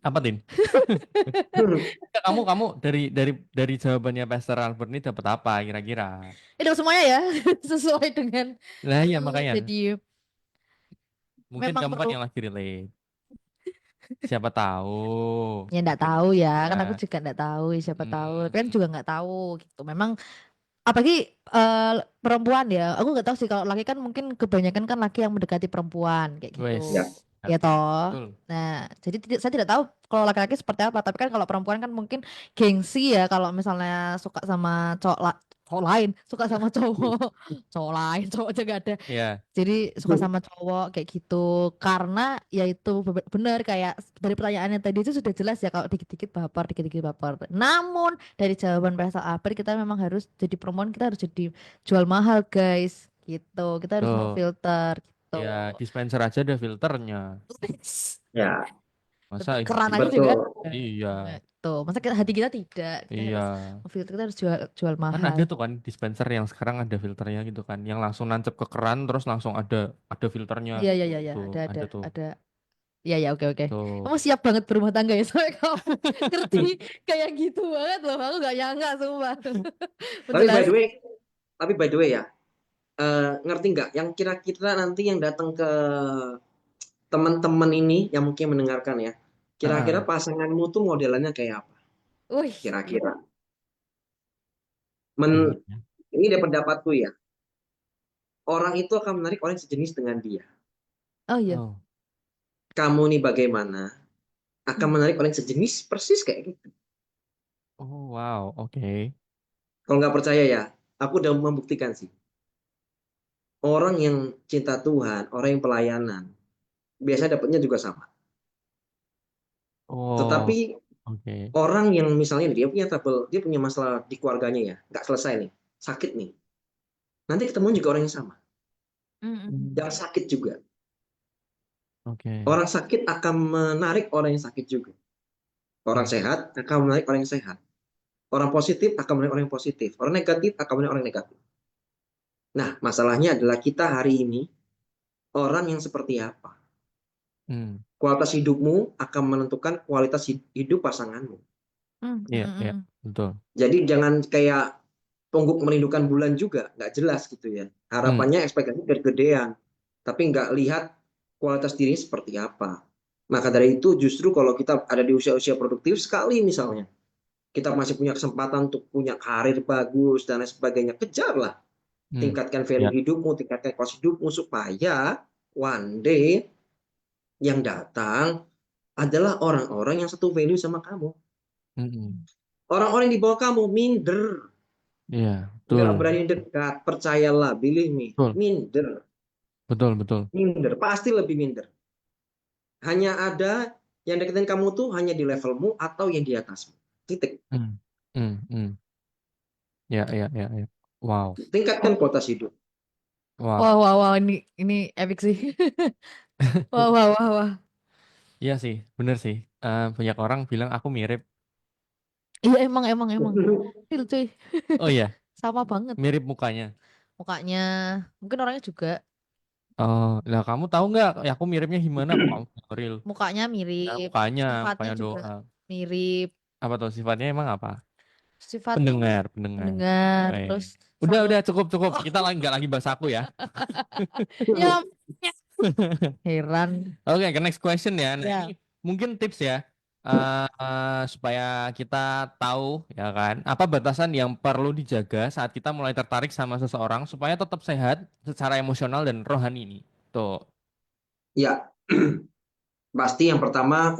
Apa Tin? Ya, kamu dari jawabannya Pastor Albert ini dapat apa kira-kira? Itu semuanya ya sesuai dengan Lah ya makanya jadi mungkin memang kamu kan perlu. yang lagi relate. Siapa tahu. Ya enggak tahu ya, kan aku Ya. juga enggak tahu, siapa tahu. Tapi kan Hmm. juga enggak tahu gitu. Memang apalagi perempuan ya. Aku enggak tahu sih kalau laki kan mungkin kebanyakan kan laki yang mendekati perempuan kayak gitu. Wes. Ya. Ya toh. Betul. Nah, jadi saya tidak tahu kalau laki-laki seperti apa, tapi kan kalau perempuan kan mungkin gengsi ya kalau misalnya suka sama cowok lain, suka sama cowok, cowok lain, cowok aja gak ada. Ya. Jadi suka sama cowok kayak gitu karena ya itu benar kayak dari pertanyaannya tadi itu sudah jelas ya kalau dikit-dikit baper, dikit-dikit baper. Namun dari jawaban Pastor Albert kita memang harus jadi perempuan kita harus jadi jual mahal guys gitu. Kita harus Tuh. memfilter gitu. Ya dispenser aja ada filternya. Ya. Masa Tapi keran aja juga Betul. ada. iya. Nah, tuh masa hati kita tidak, kita Iya. harus memfilter, kita harus jual Kan mahal. ada tuh kan dispenser yang sekarang ada filternya gitu kan, yang langsung nancep ke keran terus langsung ada filternya Iya iya gitu. iya ya, Tuh, ada ada tuh. ada. Iya ya oke oke. Tuh. Kamu siap banget berumah tangga ya soalnya kamu ngerti kayak gitu banget loh. Aku gak nyangka sumpah. Tapi by Menjelas. the way, ya, ngerti nggak yang kira-kira nanti yang datang ke teman-teman ini yang mungkin mendengarkan ya, kira-kira Ah, pasanganmu tuh modelannya kayak apa? Wih. Kira-kira. bingung Men, ya. ini dari pendapatku ya, orang itu akan menarik orang yang sejenis dengan dia. Oh iya. Oh. Kamu nih bagaimana? Akan Hmm. menarik orang yang sejenis persis kayak gitu. Oh, wow, oke. Kalau nggak percaya ya, aku udah membuktikan sih. orang yang cinta Tuhan, orang yang pelayanan, biasanya dapatnya juga sama. Oh, Tetapi oke. orang yang misalnya dia punya trouble, dia punya masalah di keluarganya ya, nggak selesai nih, sakit nih. Nanti ketemu juga orang yang sama, Mm-mm. yang sakit juga. Oke. Orang sakit akan menarik orang yang sakit juga. Orang Hmm. sehat akan menarik orang yang sehat. Orang positif akan menarik orang yang positif. Orang negatif akan menarik orang yang negatif. Nah, masalahnya adalah kita hari ini orang yang seperti apa. Hmm. Kualitas hidupmu akan menentukan kualitas hidup pasanganmu. Iya, iya, Mm-mm. betul. Jadi jangan kayak tongguk merindukan bulan juga, nggak jelas gitu ya. Hmm. Harapannya ekspektasi gede-gedean, tapi nggak lihat kualitas diri seperti apa. Maka dari itu justru kalau kita ada di usia-usia produktif sekali misalnya, kita masih punya kesempatan untuk punya karir bagus dan lain sebagainya, kejarlah. Hmm. Tingkatkan Ya. value hidupmu, tingkatkan kualitas hidupmu supaya one day yang datang adalah orang-orang yang satu value sama kamu. Hmm. Orang-orang yang di bawah kamu minder, Iya, nggak betul. berani dekat, percayalah, believe me, Betul. minder, Betul, betul. minder, pasti lebih minder. Hanya ada yang deketin kamu tuh hanya di levelmu atau yang di atasmu. Titik. Hmm. Hmm. Hmm. Ya, ya, ya, ya. Wow. Tingkatkan kualitas hidup. Wow. Wah, wah, wah, ini epic sih. Wah, wah, wah, wah. Iya sih, bener sih. Banyak orang bilang aku mirip. Iya, emang. Real, cuy. Oh iya, Sama banget mirip mukanya. mukanya. Mungkin orangnya juga. Oh, lah kamu tahu nggak? Ya aku miripnya gimana? Kok kamu bilang real? Mukanya Nah, mirip, mukanya, sifatnya mukanya juga doa. mirip, Apa tuh sifatnya emang apa? sifatnya Pendengar, pendengar. mendengar, Eh. terus selalu Udah cukup cukup. oh, Kita lagi nggak lagi bahas aku ya. ya, ya. Heran. Oke, ke next question ya. Nah, Ya. ini mungkin tips ya, supaya kita tahu ya kan, apa batasan yang perlu dijaga saat kita mulai tertarik sama seseorang supaya tetap sehat secara emosional dan rohani ini. Tuh. Ya, pasti yang pertama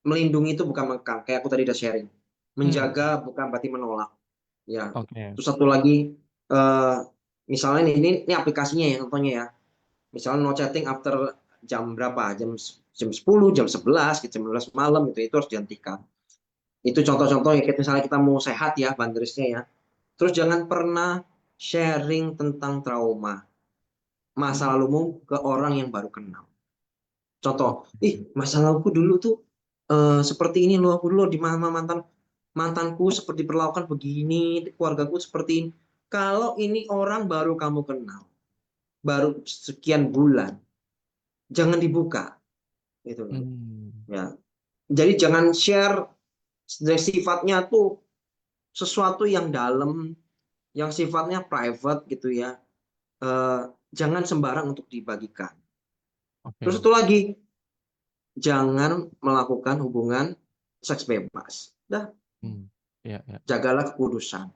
melindungi itu bukan mengekang. Kayak aku tadi udah sharing. Hmm, Menjaga bukan berarti menolak. Ya. oke. Terus satu lagi, eh, misalnya ini aplikasinya ya contohnya ya. Misalnya no chatting after jam berapa? Jam 10, jam 11, jam 12 malam itu harus dihentikan. Itu contoh-contoh ya, misalnya kita mau sehat ya, boundariesnya ya. Terus jangan pernah sharing tentang trauma masa Hmm, lalumu ke orang yang baru kenal. Contoh, oke. masa laluku dulu tuh seperti ini loh, aku dulu di mana mantanku seperti diperlakukan begini, keluargaku seperti ini. Kalau ini orang baru kamu kenal, baru sekian bulan, jangan dibuka, gitu loh. Hmm, Ya, jadi jangan share sifatnya tuh sesuatu yang dalam, yang sifatnya private gitu ya. Eh, jangan sembarang untuk dibagikan. Terus oke. itu lagi, jangan melakukan hubungan seks bebas. Dah, Hmm, ya, ya. jagalah kekudusan.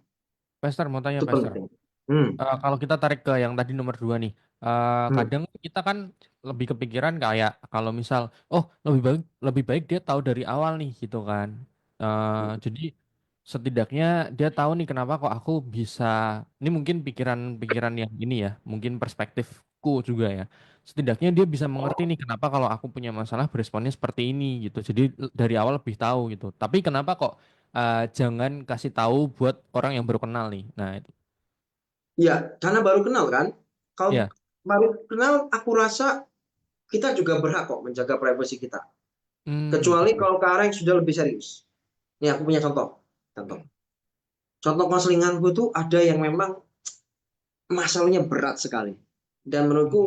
Pastor mau tanya, Itu Pastor. penting. Hmm, Kalau kita tarik ke yang tadi nomor dua nih, hmm. kadang kita kan lebih kepikiran kayak kalau misal, oh lebih baik dia tahu dari awal nih gitu kan. Jadi setidaknya dia tahu nih kenapa kok aku bisa. Ini mungkin pikiran-pikiran yang ini ya, mungkin perspektifku juga ya. Setidaknya dia bisa mengerti nih kenapa kalau aku punya masalah beresponnya seperti ini gitu. Jadi dari awal lebih tahu gitu. Tapi kenapa kok jangan kasih tahu buat orang yang baru kenal nih. Nah itu. Ya, karena baru kenal kan. Kalau Ya. baru kenal, aku rasa kita juga berhak kok menjaga privasi kita. Hmm, Kecuali oke. kalau ke arah yang sudah lebih serius. Nih, aku punya contoh. Contoh. Contoh konselinganku itu ada yang memang masalahnya berat sekali. Dan Hmm, menurutku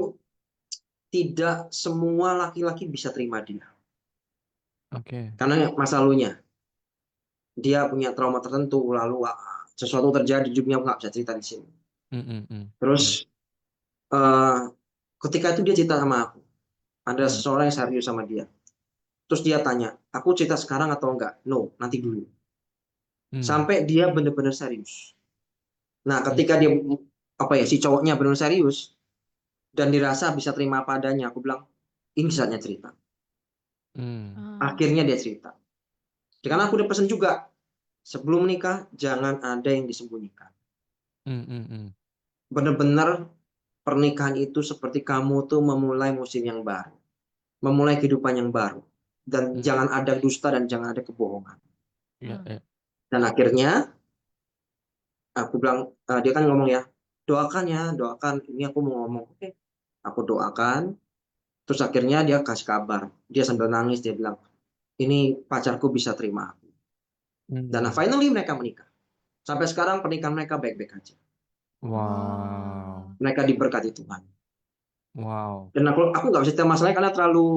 tidak semua laki-laki bisa terima dia. oke. Karena masa lalunya, dia punya trauma tertentu, lalu sesuatu terjadi di hidupnya, nggak bisa cerita di sini. Hmm, hmm, hmm, Terus hmm, eh, ketika itu dia cerita sama aku, ada hmm, seseorang yang serius sama dia. Terus dia tanya, aku cerita sekarang atau enggak? No, nanti dulu. hmm, Sampai dia benar-benar serius. Nah, hmm, ketika dia apa ya si cowoknya benar serius dan dirasa bisa terima apa adanya, aku bilang ini saatnya cerita. hmm, Ah, Akhirnya dia cerita. Karena aku udah pesen juga sebelum menikah jangan ada yang disembunyikan. hmm, hmm, hmm. Benar-benar pernikahan itu seperti kamu tuh memulai musim yang baru, memulai kehidupan yang baru, dan Hmm. jangan ada dusta dan jangan ada kebohongan. Iya, Hmm. iya. Dan akhirnya aku bilang, dia kan ngomong ya, doakan ya, doakan. Ini aku mau ngomong, oke, aku doakan. Terus akhirnya dia kasih kabar, dia sambil nangis, dia bilang, ini pacarku bisa terima aku. Dan Hmm. finally mereka menikah. Sampai sekarang pernikahan mereka baik-baik aja. Wow. Mereka diberkati Tuhan. Wow. Dan aku nggak bisa cerita masalahnya karena terlalu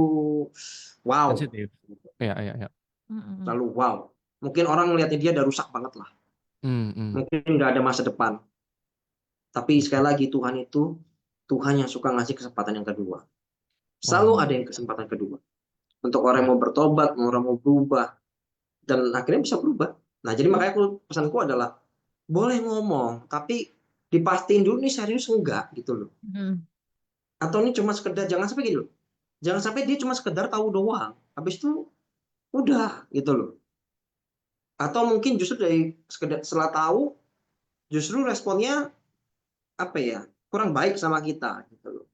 wow, Sensitif. Iya, iya, iya. Mm-mm. terlalu wow. Mungkin orang melihatnya dia udah rusak banget lah. Hmm, hmm. Mungkin nggak ada masa depan. Tapi sekali lagi Tuhan itu Tuhan yang suka ngasih kesempatan yang kedua. Selalu Wow. ada yang kesempatan kedua. Untuk orang yang mau bertobat, orang mau berubah, dan akhirnya bisa berubah. Nah, jadi makanya pesanku adalah boleh ngomong, tapi dipastiin dulu nih serius enggak gitu loh. Mm. Atau ini cuma sekedar, jangan sampai gitu loh. Jangan sampai dia cuma sekedar tahu doang. Habis itu udah gitu loh. Atau mungkin justru dari sekedar setelah tahu, justru responnya apa ya, kurang baik sama kita gitu loh.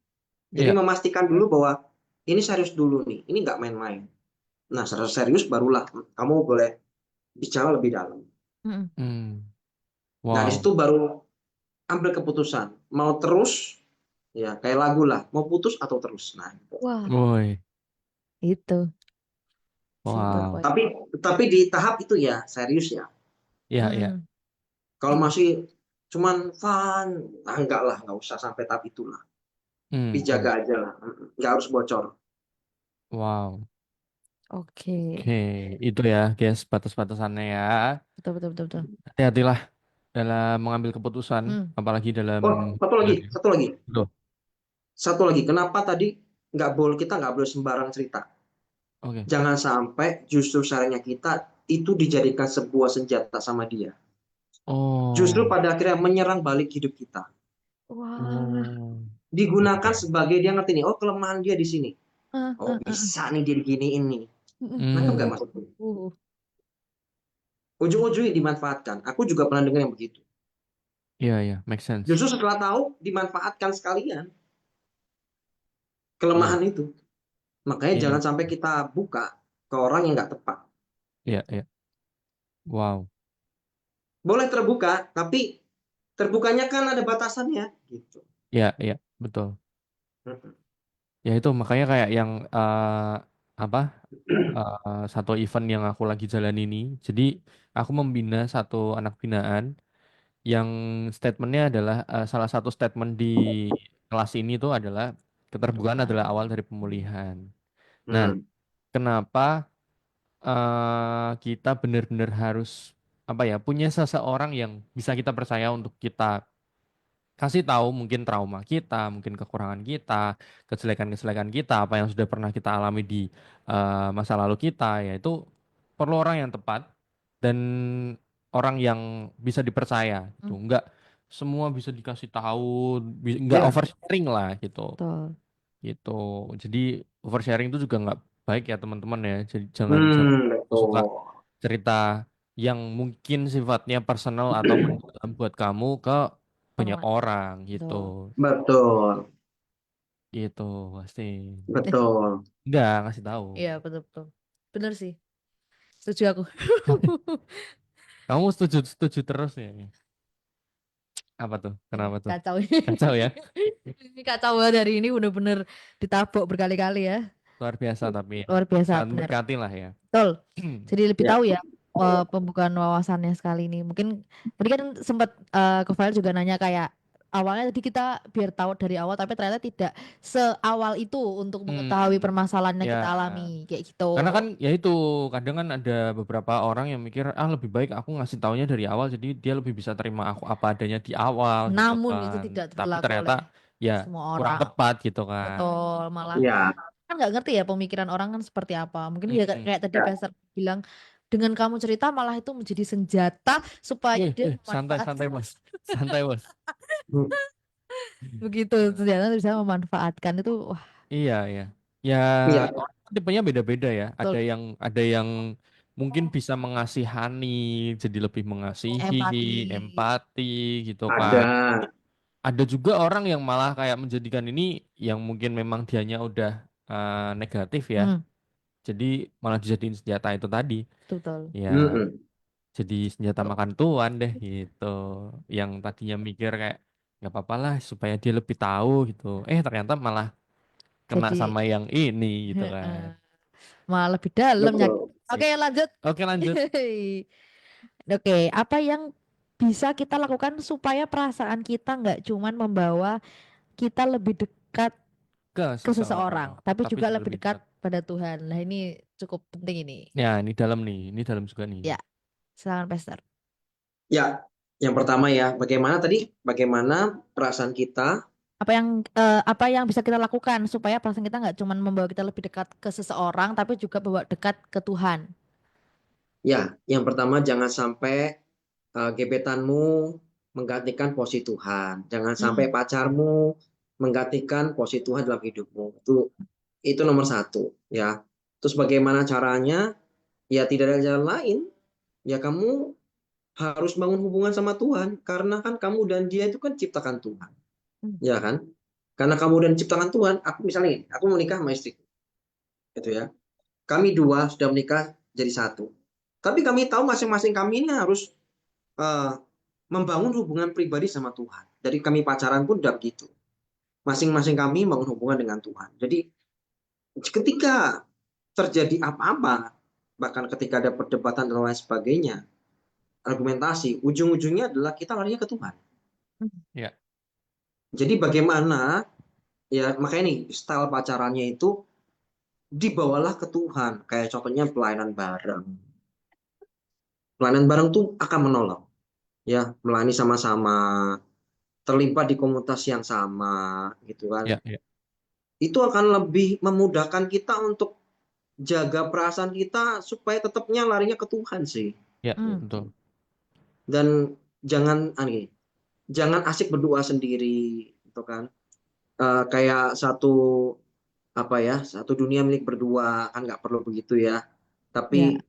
Jadi Iya. memastikan dulu bahwa ini serius dulu nih, ini nggak main-main. Nah, secara serius barulah kamu boleh bicara lebih dalam. Mm-mm. Hmm. Nah, di Wow. situ baru ambil keputusan. Mau terus, ya kayak lagu lah, mau putus atau terus. Nah, gitu. Wah, Woi. itu simple Wow. point. Tapi di tahap itu ya serius ya. Iya, iya. Mm. Kalau masih cuman fun, nah enggak lah, nggak usah sampai tahap itulah. Hmm, hmm. Dijaga aja lah, nggak harus bocor. Wow. Oke, Oke, itu ya, guys, batas-batasannya ya. betul betul betul betul. Hati-hatilah dalam mengambil keputusan, Hmm. apalagi dalam Oh, satu lagi, hubungan ya. satu lagi, Betul. satu lagi. Kenapa tadi kita nggak boleh sembarang cerita? Oke. Jangan sampai justru sarannya kita itu dijadikan sebuah senjata sama dia. Justru Oh. pada akhirnya menyerang balik hidup kita. Wah, Oh. Iya, Digunakan iya. sebagai dia ngerti nih, oh kelemahan dia di sini. ah, Oh ah, ah, ah. bisa nih dia diginiin nih. Mm-mm. Nangkep Hmm. nggak maksudku? Uh. Ujung-ujungnya dimanfaatkan. Aku juga pernah dengar yang begitu. Iya, iya, make sense. Justru setelah tahu dimanfaatkan sekalian Iya, kelemahan itu. Makanya iya, jangan sampai kita buka ke orang yang nggak tepat. iya, iya. Wow. Boleh terbuka, tapi terbukanya kan ada batasannya. Gitu. Iya, iya, betul. Ya itu makanya kayak yang apa satu event yang aku lagi jalan ini. Jadi aku membina satu anak binaan yang statementnya adalah salah satu statement di kelas ini tuh adalah keterbukaan adalah awal dari pemulihan. Nah, Hmm. kenapa kita benar-benar harus apa ya punya seseorang yang bisa kita percaya untuk kita kasih tahu mungkin trauma kita, mungkin kekurangan kita, kejelekan-kejelekan kita, apa yang sudah pernah kita alami di masa lalu kita, yaitu perlu orang yang tepat dan orang yang bisa dipercaya gitu. Mm. Enggak semua bisa dikasih tahu, enggak Ya. oversharing lah gitu. Betul. Gitu. Jadi oversharing itu juga nggak baik ya teman-teman ya. Jadi jangan jangan suka Betul. cerita yang mungkin sifatnya personal atau mendalam buat kamu ke Orang banyak lain. orang gitu. Betul. Betul. Gitu pasti. Eh, Betul. Enggak ngasih tahu. iya betul betul. Bener sih. Setuju aku. Kamu setuju setuju terus ya? Apa tuh? Ini Kenapa tuh? kacau ini. Kacau ya? Ini kacau banget hari ini bener-bener ditabok berkali-kali ya. Luar biasa tapi ya. Luar biasa, Sangat bener. memberkati lah ya. Betul. Jadi lebih Ya. tahu ya pembukaan wawasannya sekali ini. Mungkin tadi kan sempat ke file juga nanya kayak awalnya tadi kita biar tahu dari awal tapi ternyata tidak seawal itu untuk Hmm, mengetahui permasalahan yang kita ya. alami kayak gitu. Karena kan ya itu kadang kan ada beberapa orang yang mikir lebih baik aku ngasih taunya dari awal jadi dia lebih bisa terima aku apa adanya di awal gitu Namun itu kan. tidak Tapi berlaku ternyata oleh ya semua kurang orang. tepat gitu kan. Betul, malah Ya. kan nggak ngerti ya pemikiran orang kan seperti apa. Mungkin ya Mm-mm. kayak tadi Ya. Pastor bilang dengan kamu cerita malah itu menjadi senjata supaya dia Santai memanfaatkan santai bos, santai bos. begitu senjata bisa memanfaatkan itu wah Iya ya, ya Iya. orang kan tipenya beda-beda ya. betul Ada yang mungkin bisa mengasihani jadi lebih mengasihi, empati empati gitu Ada. kan. ada juga orang yang malah kayak menjadikan ini yang mungkin memang dianya udah negatif ya. Hmm, Jadi malah dijadiin senjata itu tadi. betul. Ya, Mm-mm. jadi senjata makan tuan deh gitu. Yang tadinya mikir kayak nggak apa-apa lah supaya dia lebih tahu gitu. Ternyata malah kena Jadi sama yang ini gitu kan. heeh, malah lebih dalam Betul. Oke, lanjut. Oke lanjut Oke, apa yang bisa kita lakukan supaya perasaan kita nggak cuman membawa kita lebih dekat ke ke seseorang, seseorang, tapi tapi juga juga lebih lebih dekat dekat. pada Tuhan. Nah, ini cukup penting ini. Ya, ini dalam juga nih. Ya, silakan Pastor. Ya, yang pertama ya, bagaimana tadi? Bagaimana perasaan kita? Apa yang bisa kita lakukan supaya perasaan kita nggak cuman membawa kita lebih dekat ke seseorang, tapi juga bawa dekat ke Tuhan. Ya, yang pertama jangan sampai gebetanmu menggantikan posisi Tuhan. Jangan sampai Hmm, pacarmu menggantikan posisi Tuhan dalam hidupmu. Itu nomor satu, ya. Terus bagaimana caranya? Ya tidak ada jalan lain. Ya kamu harus bangun hubungan sama Tuhan karena kan kamu dan dia itu kan ciptakan Tuhan, hmm, ya kan? Karena kamu dan ciptakan Tuhan, aku misalnya ini, aku menikah sama istriku, gitu ya. Kami dua sudah menikah jadi satu. Tapi kami tahu masing-masing kami ini harus eh, membangun hubungan pribadi sama Tuhan. Dari kami pacaran pun udah begitu. Masing-masing kami membangun hubungan dengan Tuhan. Jadi ketika terjadi apa-apa, bahkan ketika ada perdebatan dan lain sebagainya, argumentasi, ujung-ujungnya adalah kita larinya ke Tuhan. hmm. Ya, Jadi bagaimana, ya makanya nih style pacarannya itu dibawalah ke Tuhan. Kayak contohnya pelayanan bareng. Pelayanan bareng tuh akan menolong, ya melayani sama-sama, terlibat di komunitas yang sama, gitu kan. ya, ya, Itu akan lebih memudahkan kita untuk jaga perasaan kita supaya tetapnya larinya ke Tuhan sih. ya, Hmm. Gitu. betul. Dan jangan asik berdoa sendiri, gitu kan. Kayak satu dunia milik berdua kan nggak perlu begitu ya. Ya, Tapi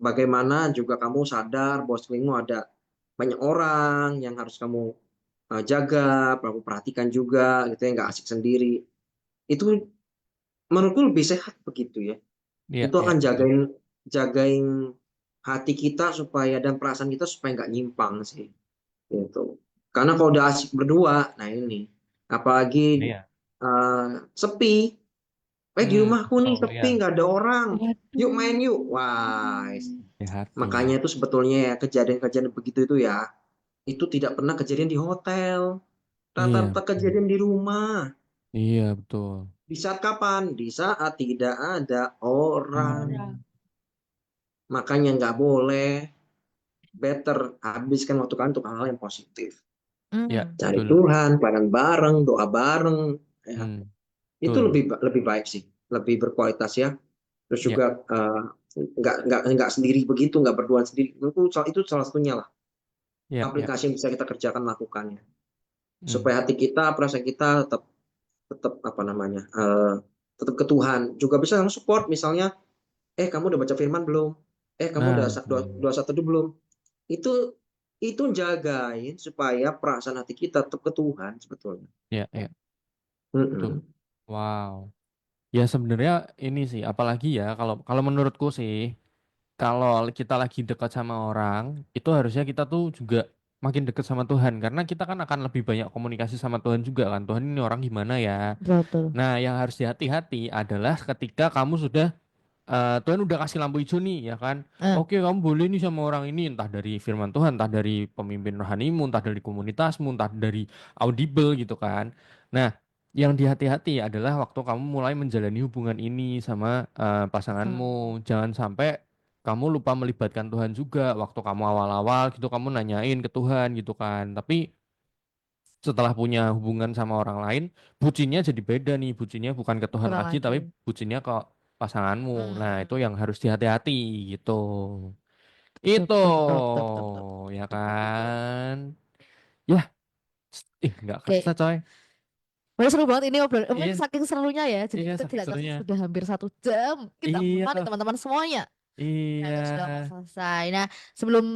bagaimana juga kamu sadar bahwa sekelilingmu ada banyak orang yang harus kamu jaga, kamu perhatikan juga, gitu ya, nggak asik sendiri. Itu menurutku lebih sehat begitu ya. Ya, Itu ya, akan betul. jagain jagain hati kita supaya dan perasaan kita supaya nggak nyimpang sih. Gitu. Karena kalau udah asik berdua, nah ini, apalagi Iya. sepi, di rumahku nih Betul sepi, ya. nggak ada orang, yuk main waduh. yuk, wah, Di hati. makanya itu sebetulnya ya kejadian-kejadian begitu itu ya, itu tidak pernah kejadian di hotel, Iya, rata-rata betul. kejadian di rumah. Iya, betul. Di saat kapan? Di saat tidak ada orang. Orang. Makanya nggak boleh, better habiskan waktu kalian untuk hal-hal yang positif. Ya, Hmm, Cari betul. Tuhan, bareng bareng, doa bareng, ya. Hmm, Itu betul. lebih lebih baik sih, lebih berkualitas ya. Terus Ya, juga nggak sendiri begitu, nggak berdua sendiri. Itu salah satunya lah ya, ya. aplikasi yang bisa kita kerjakan lakukannya Hmm. supaya hati kita, perasaan kita tetap tetap apa namanya, tetap ke Tuhan. Juga bisa langsung support misalnya, kamu udah baca firman belum? Kamu udah Nah, dua satu belum? Itu itu jagain supaya perasaan hati kita tetap ke Tuhan sebetulnya. ya, ya, betul. Mm-mm. Wow. Ya sebenarnya ini sih, apalagi ya kalau kalau menurutku sih, kalau kita lagi dekat sama orang, itu harusnya kita tuh juga makin dekat sama Tuhan karena kita kan akan lebih banyak komunikasi sama Tuhan juga kan. Tuhan ini orang gimana ya? betul. Nah, yang harus dihati-hati adalah ketika kamu sudah Tuhan udah kasih lampu hijau nih ya kan. Eh, Oke, kamu boleh nih sama orang ini entah dari firman Tuhan, entah dari pemimpin rohanimu, entah dari komunitasmu, entah dari audible gitu kan. Nah, yang dihati-hati adalah waktu kamu mulai menjalani hubungan ini sama pasanganmu. pasanganmu. Jangan sampai kamu lupa melibatkan Tuhan juga waktu kamu awal-awal gitu kamu nanyain ke Tuhan gitu kan. Tapi setelah punya hubungan sama orang lain, bucinnya jadi beda nih. Bucinnya bukan ke Tuhan Orang lagi, tapi lain. bucinnya ke pasanganmu. Nah, Hmm, itu yang harus dihati-hati gitu. betul, Itu, betul, betul, betul, betul, betul. ya Betul, betul, betul. kan? Ya, nggak kerasa Oke, coy. udah seru banget ini obrolan. Mungkin Iya, saking serunya ya, jadi iya kita tidak kerasa serunya. sudah hampir 1 jam. Kita menemani Iya, teman-teman semuanya. Nah, iya. itu sudah mau selesai. Nah, sebelum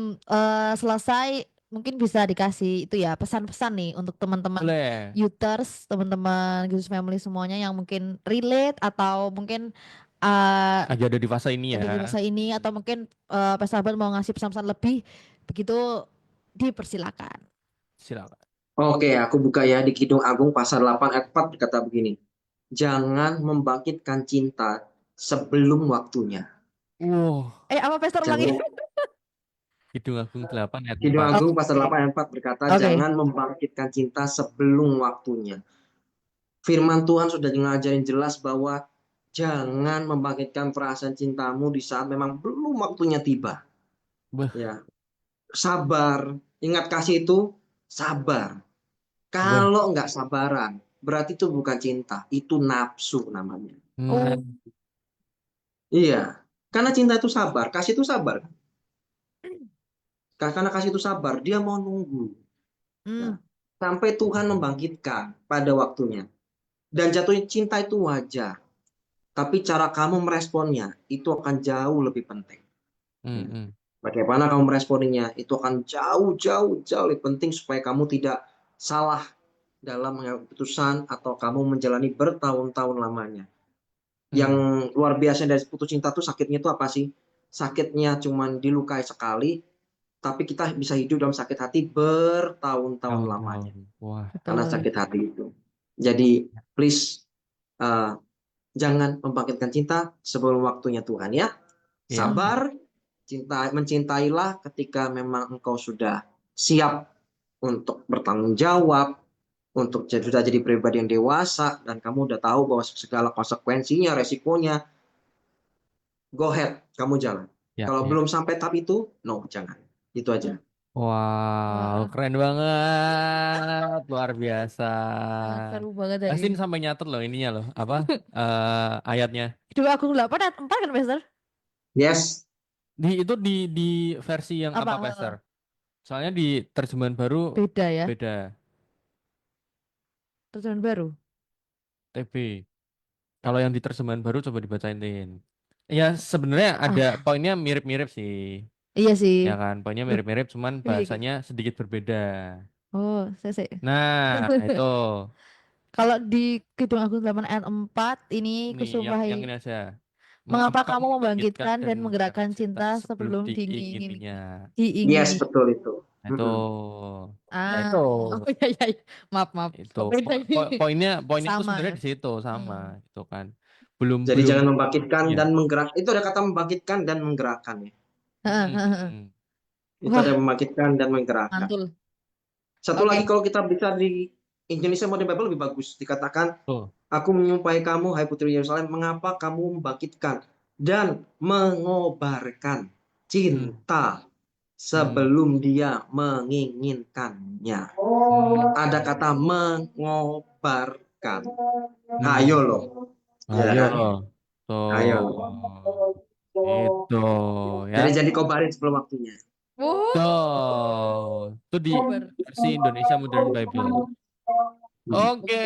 selesai, mungkin bisa dikasih itu ya pesan-pesan nih untuk teman-teman Boleh. Youters, teman-teman Jesus Family semuanya yang mungkin relate atau mungkin Lagi ada di fase ini ada di ya. masa ini atau mungkin Pak Sahabat mau ngasih pesan-pesan lebih begitu dipersilakan. Silakan. Oke, aku buka ya di Kidung Agung pasal 8 ayat 4 berkata begini. Jangan membangkitkan cinta sebelum waktunya. Wow, Apa Pastor ulangi? Jangan Kidung Agung 8 ayat Kidung 4. Agung Oke. pasal 8 ayat 4 berkata, Oke. jangan membangkitkan cinta sebelum waktunya. Firman Tuhan sudah ngajarin jelas bahwa jangan membangkitkan perasaan cintamu di saat memang belum waktunya tiba. Beh, Ya, sabar. Ingat kasih itu sabar. beh. Kalau nggak sabaran, berarti itu bukan cinta, itu nafsu namanya. Nah, Oh. Iya, karena cinta itu sabar, kasih itu sabar. Karena kasih itu sabar, dia mau nunggu. Ya. Hmm. Sampai Tuhan membangkitkan pada waktunya. Dan jatuh cinta itu wajar. Tapi cara kamu meresponnya itu akan jauh lebih penting. mm, Ya. mm. Bagaimana kamu meresponinya itu akan jauh lebih penting supaya kamu tidak salah dalam mengambil keputusan atau kamu menjalani bertahun-tahun lamanya. Yang Hmm. luar biasa dari putus cinta tuh sakitnya itu apa sih? Sakitnya cuman dilukai sekali, tapi kita bisa hidup dalam sakit hati bertahun-tahun lamanya. Tahun-tahun. Wah, Karena Betul. sakit hati itu. Jadi please uh, jangan membangkitkan cinta sebelum waktunya Tuhan ya. ya. Hmm. Sabar, mencintailah ketika memang engkau sudah siap untuk bertanggung jawab, untuk sudah jadi pribadi yang dewasa dan kamu udah tahu bahwa segala konsekuensinya, resikonya, go ahead, kamu jalan. Ya, Kalau ya. belum sampai tahap itu, no, jangan. Itu aja. Wow, Wah, keren banget. Luar biasa. seru banget ya Justin ini. sampai nyatet loh ininya loh, apa? Ayatnya. Kidung Agung 8 ayat 4 kan Pastor? Yes, Itu di versi yang Apa? apa, Pastor? Soalnya di terjemahan baru Beda ya, beda. terjemahan baru. TB. Kalau yang di terjemahan baru coba dibacain. Ya sebenarnya ada Ah, poinnya mirip-mirip sih. iya sih. Ya kan, poinnya Loh, mirip-mirip cuman iya, iya. bahasanya sedikit berbeda. Oh, saya. Nah, itu Kalau di Kidung Agung 8 ayat 4 ini nih yang kusumpahi, ini aja. mengapa Mengapa kamu kamu membangkitkan membangkitkan dan dan menggerakkan menggerakkan cinta cinta sebelum sebelum diingininya? yes, diingini. betul itu. Nah, itu. Ya Ah, itu. oh iya, iya, iya. Maaf, maaf. Itu Kok beda ini? poinnya itu Sama ya. sebenarnya di situ sama Hmm. gitu kan. Belum Jadi belum jangan membangkitkan ya. dan menggerak. Itu ada kata membangkitkan dan menggerakkan ya. Mm-mm. Itu Wah, ada membangkitkan dan menggerakkan. mantul. Satu Oke. lagi kalau kita bisa di Indonesia Modern Bible lebih bagus. Dikatakan, Tuh. aku menyumpahi kamu, hai putri Yerusalem, mengapa kamu membangkitkan dan mengobarkan Hmm. cinta Hmm. sebelum dia menginginkannya. Hmm. Ada kata mengobarkan. Hmm. Hayo loh. Ya Ayo. kan? Ayo. Tuh. Itu ya. Jadi kobarin sebelum waktunya. Tuh. Itu di Kobar. versi Indonesia Modern Bible. Oke,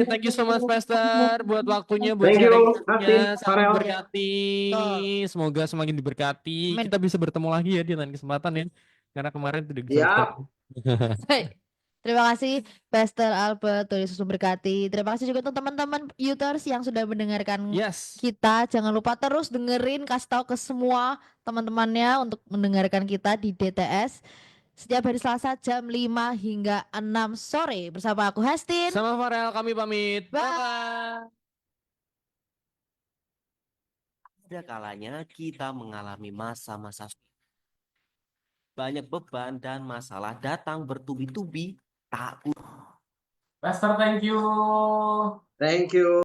thank you so much Pastor buat waktunya, buat Thank you, sharingnya, Justin, sangat Farel. memberkati. Tuh. Semoga semakin diberkati. Amin. Kita bisa bertemu lagi ya di lain kesempatan ya, karena kemarin tidak bisa Siap. bertemu. Baik. Terima kasih Pastor Albert, Tuhan Yesus memberkati. Terima kasih juga untuk teman-teman Youters yang sudah mendengarkan Yes. kita. Jangan lupa terus dengerin, kasih tahu ke semua teman-temannya untuk mendengarkan kita di DTS setiap hari Selasa jam 5 hingga 6 sore bersama aku Hestin. Sama Farel kami pamit. Bye. Bye. Ada kalanya kita mengalami masa-masa banyak beban dan masalah datang bertubi-tubi, tak Pastor, thank you. Thank you.